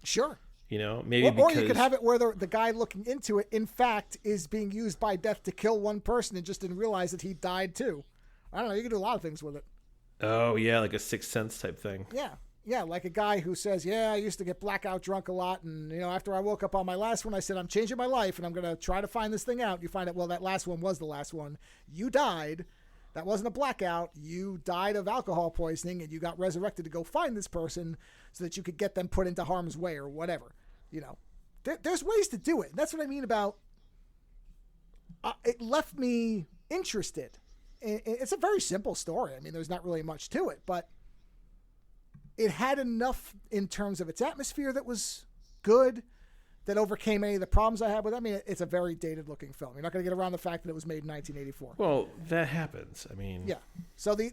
Sure. Maybe or you could have it where the guy looking into it, in fact, is being used by death to kill one person and just didn't realize that he died too. I don't know. You can do a lot of things with it. Oh yeah, like a Sixth Sense type thing. Yeah, like a guy who says, I used to get blackout drunk a lot, and after I woke up on my last one, I said, I'm changing my life and I'm going to try to find this thing out. You find out, well, that last one was the last one. You died. That wasn't a blackout. You died of alcohol poisoning, and you got resurrected to go find this person so that you could get them put into harm's way or whatever. There's ways to do it. That's what I mean about it left me interested. It's a very simple story. I mean, there's not really much to it, but it had enough in terms of its atmosphere that was good, that overcame any of the problems I had with it. I mean, it's a very dated-looking film. You're not going to get around the fact that it was made in 1984. Well, that happens. I mean... Yeah. So the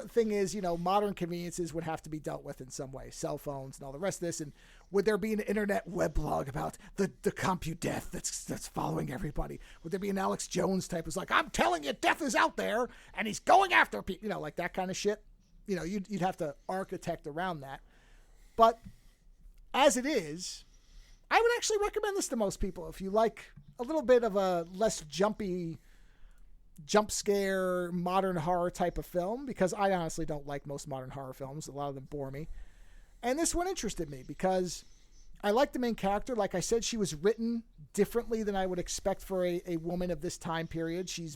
thing is, modern conveniences would have to be dealt with in some way. Cell phones and all the rest of this. And would there be an internet weblog about the Compudeath that's following everybody? Would there be an Alex Jones type who's like, I'm telling you, death is out there, and he's going after people, like that kind of shit? you'd have to architect around that. But as it is, I would actually recommend this to most people if you like a little bit of a less jumpy, jump scare, modern horror type of film, because I honestly don't like most modern horror films. A lot of them bore me. And this one interested me because I like the main character. Like I said, she was written differently than I would expect for a woman of this time period. She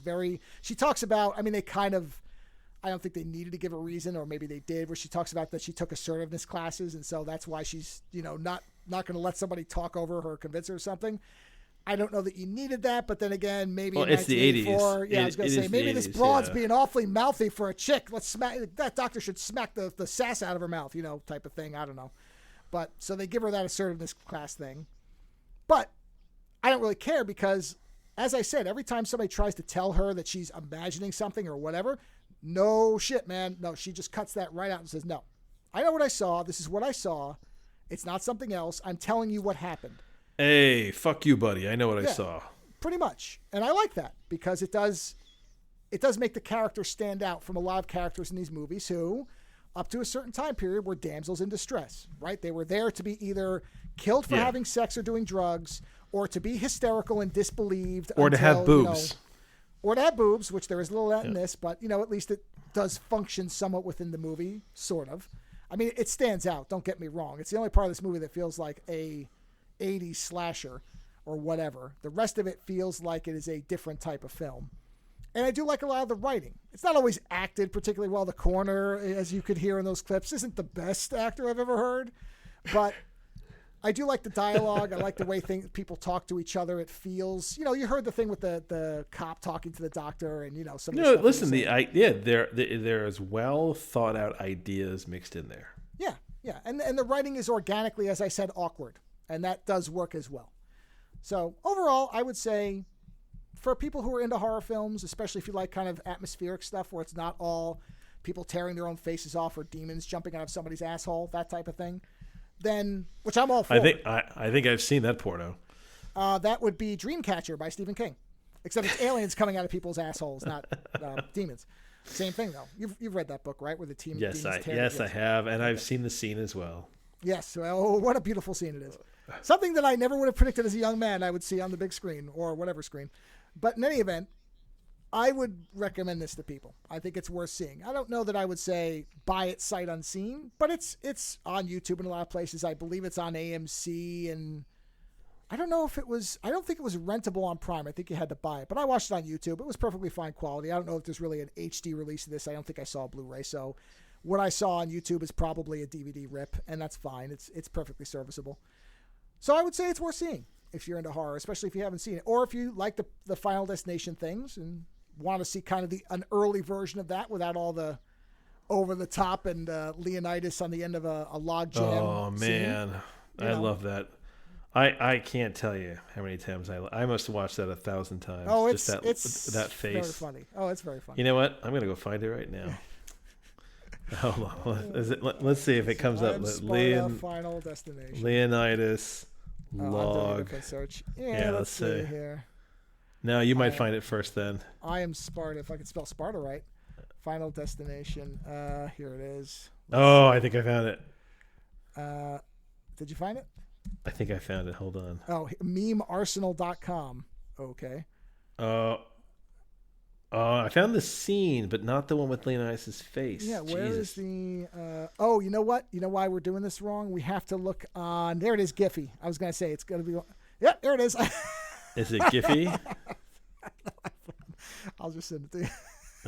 talks about, I don't think they needed to give a reason, or maybe they did, where she talks about that she took assertiveness classes, and so that's why she's, not going to let somebody talk over her or convince her or something. I don't know that you needed that, but then again, maybe in it's the 1984, 80s. Yeah, I was going to say, maybe this broad's being awfully mouthy for a chick. That doctor should smack the sass out of her mouth, type of thing. I don't know. But so they give her that assertiveness class thing. But I don't really care because, as I said, every time somebody tries to tell her that she's imagining something or whatever, no shit, man. No, she just cuts that right out and says, no, I know what I saw. This is what I saw. It's not something else. I'm telling you what happened. Hey, fuck you, buddy. I know what I saw. Pretty much. And I like that because it does make the character stand out from a lot of characters in these movies who, up to a certain time period, were damsels in distress, right? They were there to be either killed for having sex or doing drugs, or to be hysterical and disbelieved. Or to have boobs. Or to have boobs, which there is a little of that in this, but, at least it does function somewhat within the movie, sort of. I mean, it stands out, don't get me wrong. It's the only part of this movie that feels like a 80s slasher or whatever. The rest of it feels like it is a different type of film. And I do like a lot of the writing. It's not always acted particularly well. The coroner, as you could hear in those clips, isn't the best actor I've ever heard, but I do like the dialogue. I like the way people talk to each other. It feels, you heard the thing with the cop talking to the doctor, and some. Of the stuff listen, there's well thought out ideas mixed in there. Yeah, and the writing is organically, as I said, awkward, and that does work as well. So overall, I would say, for people who are into horror films, especially if you like kind of atmospheric stuff where it's not all people tearing their own faces off or demons jumping out of somebody's asshole, that type of thing. Then, which I'm all for. I think I've seen that porno. That would be Dreamcatcher by Stephen King, except it's aliens coming out of people's assholes, not demons. Same thing though. You've read that book, right? Where the team. Yes, I have, and I've seen the scene as well. Yes. Well, what a beautiful scene it is. Something that I never would have predicted as a young man I would see on the big screen or whatever screen. But in any event, I would recommend this to people. I think it's worth seeing. I don't know that I would say buy it sight unseen, but it's on YouTube in a lot of places. I believe it's on AMC, and I don't know if it was, I don't think it was rentable on Prime. I think you had to buy it, but I watched it on YouTube. It was perfectly fine quality. I don't know if there's really an HD release of this. I don't think I saw a Blu-ray. So what I saw on YouTube is probably a DVD rip, and that's fine. It's perfectly serviceable. So I would say it's worth seeing if you're into horror, especially if you haven't seen it, or if you like the Final Destination things and want to see kind of an early version of that without all the over the top and Leonidas on the end of a log jam. Oh man, I love that. I can't tell you how many times I must have watched that 1,000 times. Oh, it's that face. Very funny. Oh, it's very funny. You know what? I'm gonna go find it right now. Hold on. Let's see if it comes up. Final Destination. Leonidas log. Search. Yeah, let's see here. No, you might find it first then. I am Sparta, if I can spell Sparta right. Final Destination. Here it is. I think I found it. Did you find it? I think I found it. Hold on. Oh, memearsenal.com. Okay. I found the scene, but not the one with Leonidas' face. Yeah, where is the... you know what? You know why we're doing this wrong? We have to look on... There it is, Giphy. I was going to say it's going to be... Yep, there it is. Is it Giphy? I'll just send it to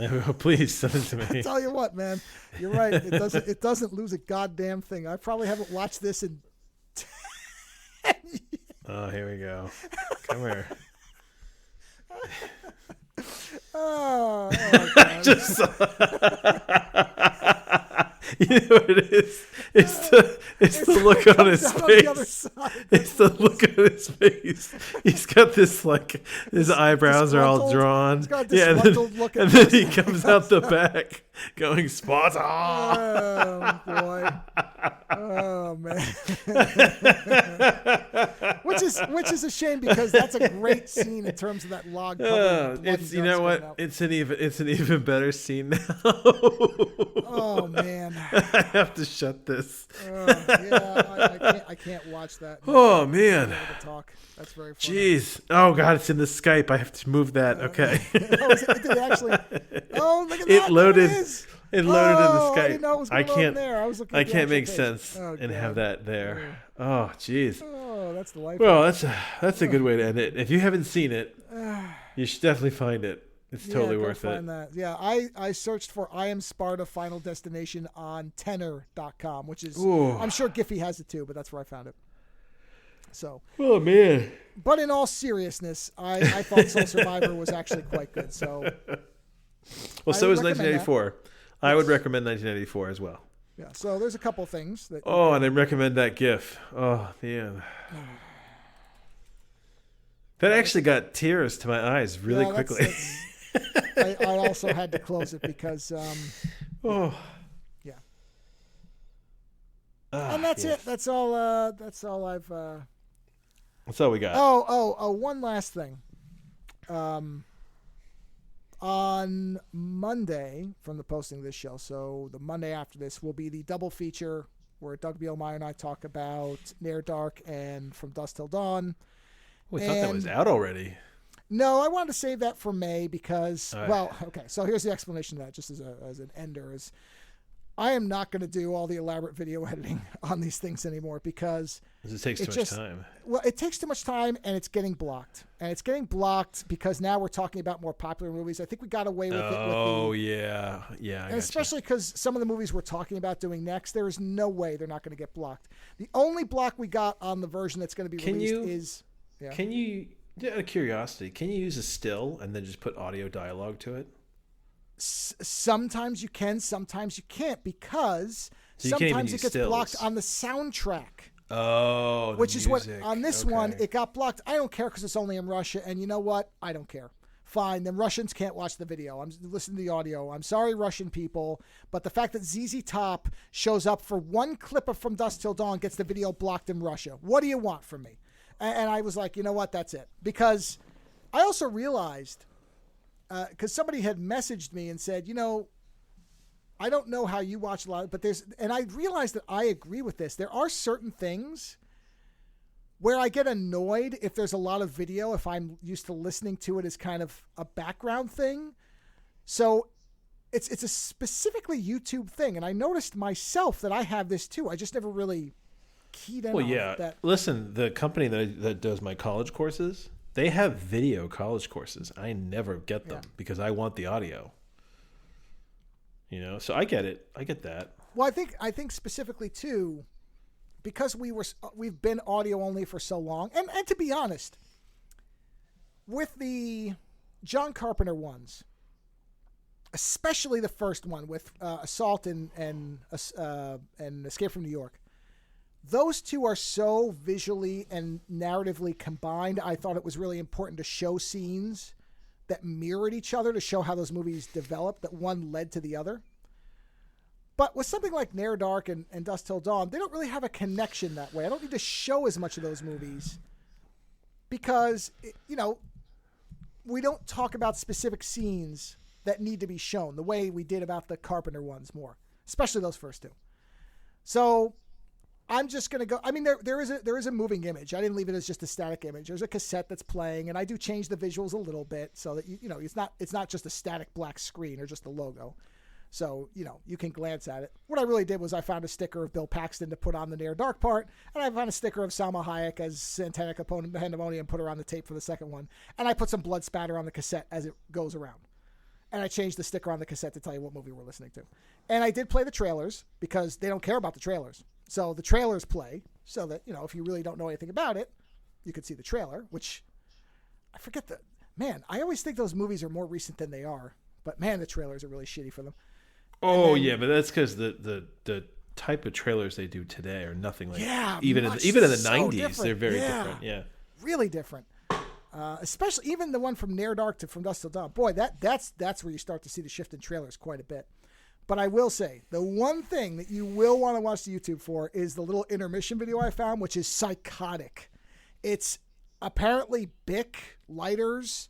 you. Please send it to me. I tell you what, man. You're right. It doesn't lose a goddamn thing. I probably haven't watched this in 10 years. Oh, here we go. Come here. Oh God. Just you know what it is? It's the look on his face. It's the look on his face. He's got this his eyebrows are all drawn. He's got and then he comes out the back going Sparta. Oh boy. Oh man. which is a shame because that's a great scene in terms of that log cover. You know what? It's an even better scene now. Oh man. I have to shut this. I can't watch that. Oh man. To talk. That's very funny. Jeez. Oh god, it's in the Skype. I have to move that. Okay. Did it actually? Oh, look at that. It loaded. There it is. It loaded in the Skype. I didn't know it was going on there. I was looking. I At the can't actual make page. sense Oh, and God. have that there. Oh, jeez. Oh, that's the life. Well, that's a good way to end it. If you haven't seen it, you should definitely find it. It's totally go worth find it. That. Yeah, I searched for I Am Sparta Final Destination on tenor.com, which is, Ooh. I'm sure Giphy has it too, but that's where I found it. So. Oh, man. But in all seriousness, I thought Soul Survivor was actually quite good. So. Well, so is 1984. I would recommend 1984 as well. Yeah, so there's a couple things that. Oh, and I recommend that GIF. Oh, man. That actually got tears to my eyes really quickly. I also had to close it because. Oh. Yeah. And that's it. That's all. That's all I've. That's all we got. Oh! One last thing. On Monday, from the posting of this show, so the Monday after this will be the double feature where Doug Bielmeyer and I talk about Near Dark and From Dusk Till Dawn. We thought that was out already. No, I wanted to save that for May because, right. Well, okay, so here's the explanation of that, just as an ender, is I am not going to do all the elaborate video editing on these things anymore because it takes too much time. Well, it takes too much time and it's getting blocked. And it's getting blocked because now we're talking about more popular movies. I think we got away with it. Oh, yeah. Yeah. And especially because some of the movies we're talking about doing next, there is no way they're not going to get blocked. The only block we got on the version that's going to be released is. Yeah. Can you, out of curiosity, can you use a still and then just put audio dialogue to it? Sometimes you can, sometimes you can't, because sometimes it gets blocked on the soundtrack. Oh, which is music. What on this one it got blocked. I don't care because it's only in Russia, and you know what? I don't care. Fine, then Russians can't watch the video. I'm listening to the audio. I'm sorry, Russian people, but the fact that ZZ Top shows up for one clip of From Dusk Till Dawn gets the video blocked in Russia. What do you want from me? And I was like, you know what? That's it. Because I also realized. Because somebody had messaged me and said, you know, I don't know how you watch a lot, but and I realized that I agree with this. There are certain things where I get annoyed if there's a lot of video, if I'm used to listening to it as kind of a background thing. So it's a specifically YouTube thing. And I noticed myself that I have this too. I just never really keyed in on that. Listen, the company that does my college courses, they have video college courses. I never get them because I want the audio. You know, so I get it. I get that. Well, I think specifically too, because we've been audio only for so long, and to be honest, with the John Carpenter ones, especially the first one with Assault and Escape from New York. Those two are so visually and narratively combined. I thought it was really important to show scenes that mirrored each other to show how those movies developed, that one led to the other. But with something like Near Dark and Dusk Till Dawn, they don't really have a connection that way. I don't need to show as much of those movies because, you know, we don't talk about specific scenes that need to be shown the way we did about the Carpenter ones more, especially those first two. So I'm just going to go. I mean, there is a moving image. I didn't leave it as just a static image. There's a cassette that's playing, and I do change the visuals a little bit so that you know it's not just a static black screen or just the logo. So you know you can glance at it. What I really did was I found a sticker of Bill Paxton to put on the Near Dark part, and I found a sticker of Salma Hayek as Santana Pandemonium and put her on the tape for the second one, and I put some blood spatter on the cassette as it goes around. And I changed the sticker on the cassette to tell you what movie we're listening to. And I did play the trailers because they don't care about the trailers. So the trailers play so that, you know, if you really don't know anything about it, you could see the trailer, which I forget man, I always think those movies are more recent than they are. But man, the trailers are really shitty for them. Oh, yeah, but that's because the type of trailers they do today are nothing like even in the 90s, different. They're very different. Yeah. Really different. Especially even the one from Near Dark to From Dusk Till Dawn. Boy, that's where you start to see the shift in trailers quite a bit. But I will say, the one thing that you will want to watch the YouTube for is the little intermission video I found, which is psychotic. It's apparently Bic Lighters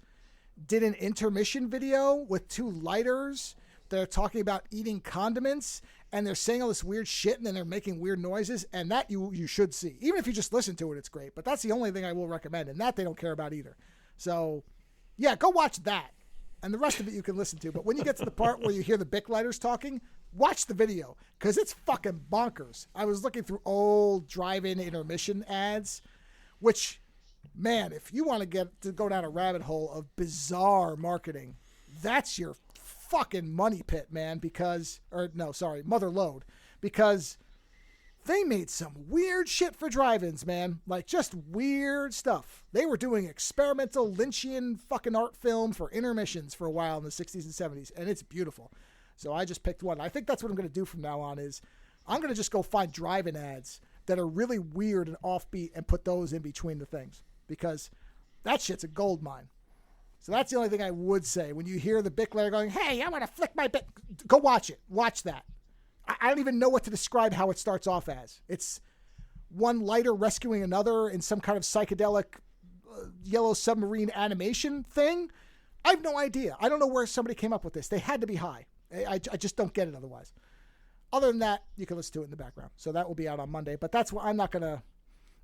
did an intermission video with two lighters they're talking about eating condiments and they're saying all this weird shit and then they're making weird noises, and that you should see. Even if you just listen to it, it's great. But that's the only thing I will recommend, and that they don't care about either. So, yeah, go watch that. And the rest of it you can listen to. But when you get to the part where you hear the Bic lighters talking, watch the video, because it's fucking bonkers. I was looking through old drive-in intermission ads, which, man, if you want to go down a rabbit hole of bizarre marketing, that's your fucking money pit, man, mother lode, because they made some weird shit for drive-ins, man. Like, just weird stuff. They were doing experimental Lynchian fucking art film for intermissions for a while in the 60s and 70s, and it's beautiful. So I just picked one. I think that's what I'm going to do from now on is I'm going to just go find drive-in ads that are really weird and offbeat and put those in between the things, because that shit's a gold mine. So that's the only thing I would say. When you hear the Bic layer going, hey, I want to flick my Bic, go watch it. Watch that. I don't even know what to describe how it starts off as. It's one lighter rescuing another in some kind of psychedelic yellow submarine animation thing. I have no idea. I don't know where somebody came up with this. They had to be high. I just don't get it otherwise. Other than that, you can listen to it in the background. So that will be out on Monday. But that's what I'm not going to,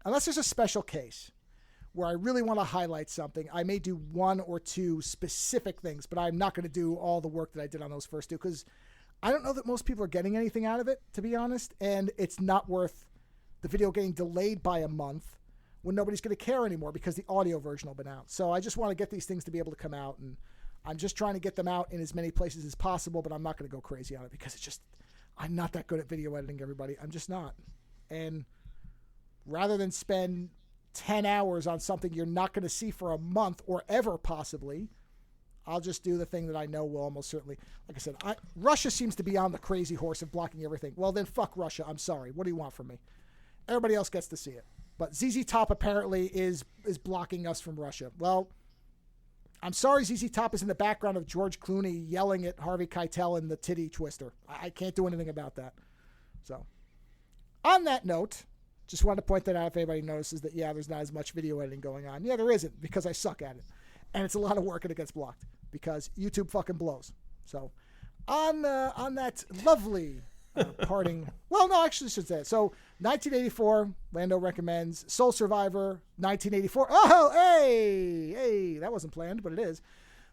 unless there's a special case where I really want to highlight something, I may do one or two specific things, but I'm not going to do all the work that I did on those first two, because I don't know that most people are getting anything out of it, to be honest, and it's not worth the video getting delayed by a month when nobody's going to care anymore because the audio version will have been out. So I just want to get these things to be able to come out, and I'm just trying to get them out in as many places as possible, but I'm not going to go crazy on it because I'm not that good at video editing, everybody. I'm just not. And rather than spend 10 hours on something you're not going to see for a month or ever possibly, I'll just do the thing that I know will almost certainly, like I said, Russia seems to be on the crazy horse of blocking everything. Well, then fuck Russia. I'm sorry. What do you want from me? Everybody else gets to see it. But ZZ Top apparently is blocking us from Russia. Well, I'm sorry ZZ Top is in the background of George Clooney yelling at Harvey Keitel in the titty twister. I can't do anything about that. So, on that note, just wanted to point that out if anybody notices that, yeah, there's not as much video editing going on. Yeah, there isn't, because I suck at it. And it's a lot of work and it gets blocked because YouTube fucking blows. So, on that lovely parting... Well, no, actually, I should say it. So, 1984, Lando recommends. Soul Survivor, 1984. Oh, hey, that wasn't planned, but it is.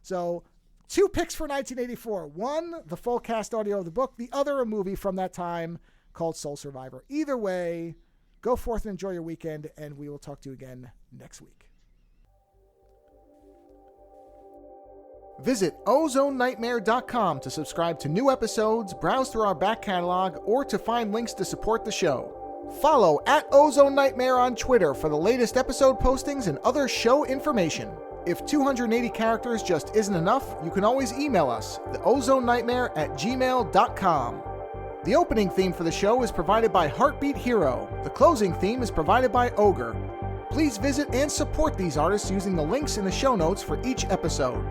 So, 2 picks for 1984. One, the full cast audio of the book. The other, a movie from that time called Soul Survivor. Either way, go forth and enjoy your weekend, and we will talk to you again next week. Visit OzoneNightmare.com to subscribe to new episodes, browse through our back catalog, or to find links to support the show. Follow @OzoneNightmare on Twitter for the latest episode postings and other show information. If 280 characters just isn't enough, you can always email us, theozonenightmare@gmail.com. The opening theme for the show is provided by Heartbeat Hero. The closing theme is provided by Ogre. Please visit and support these artists using the links in the show notes for each episode.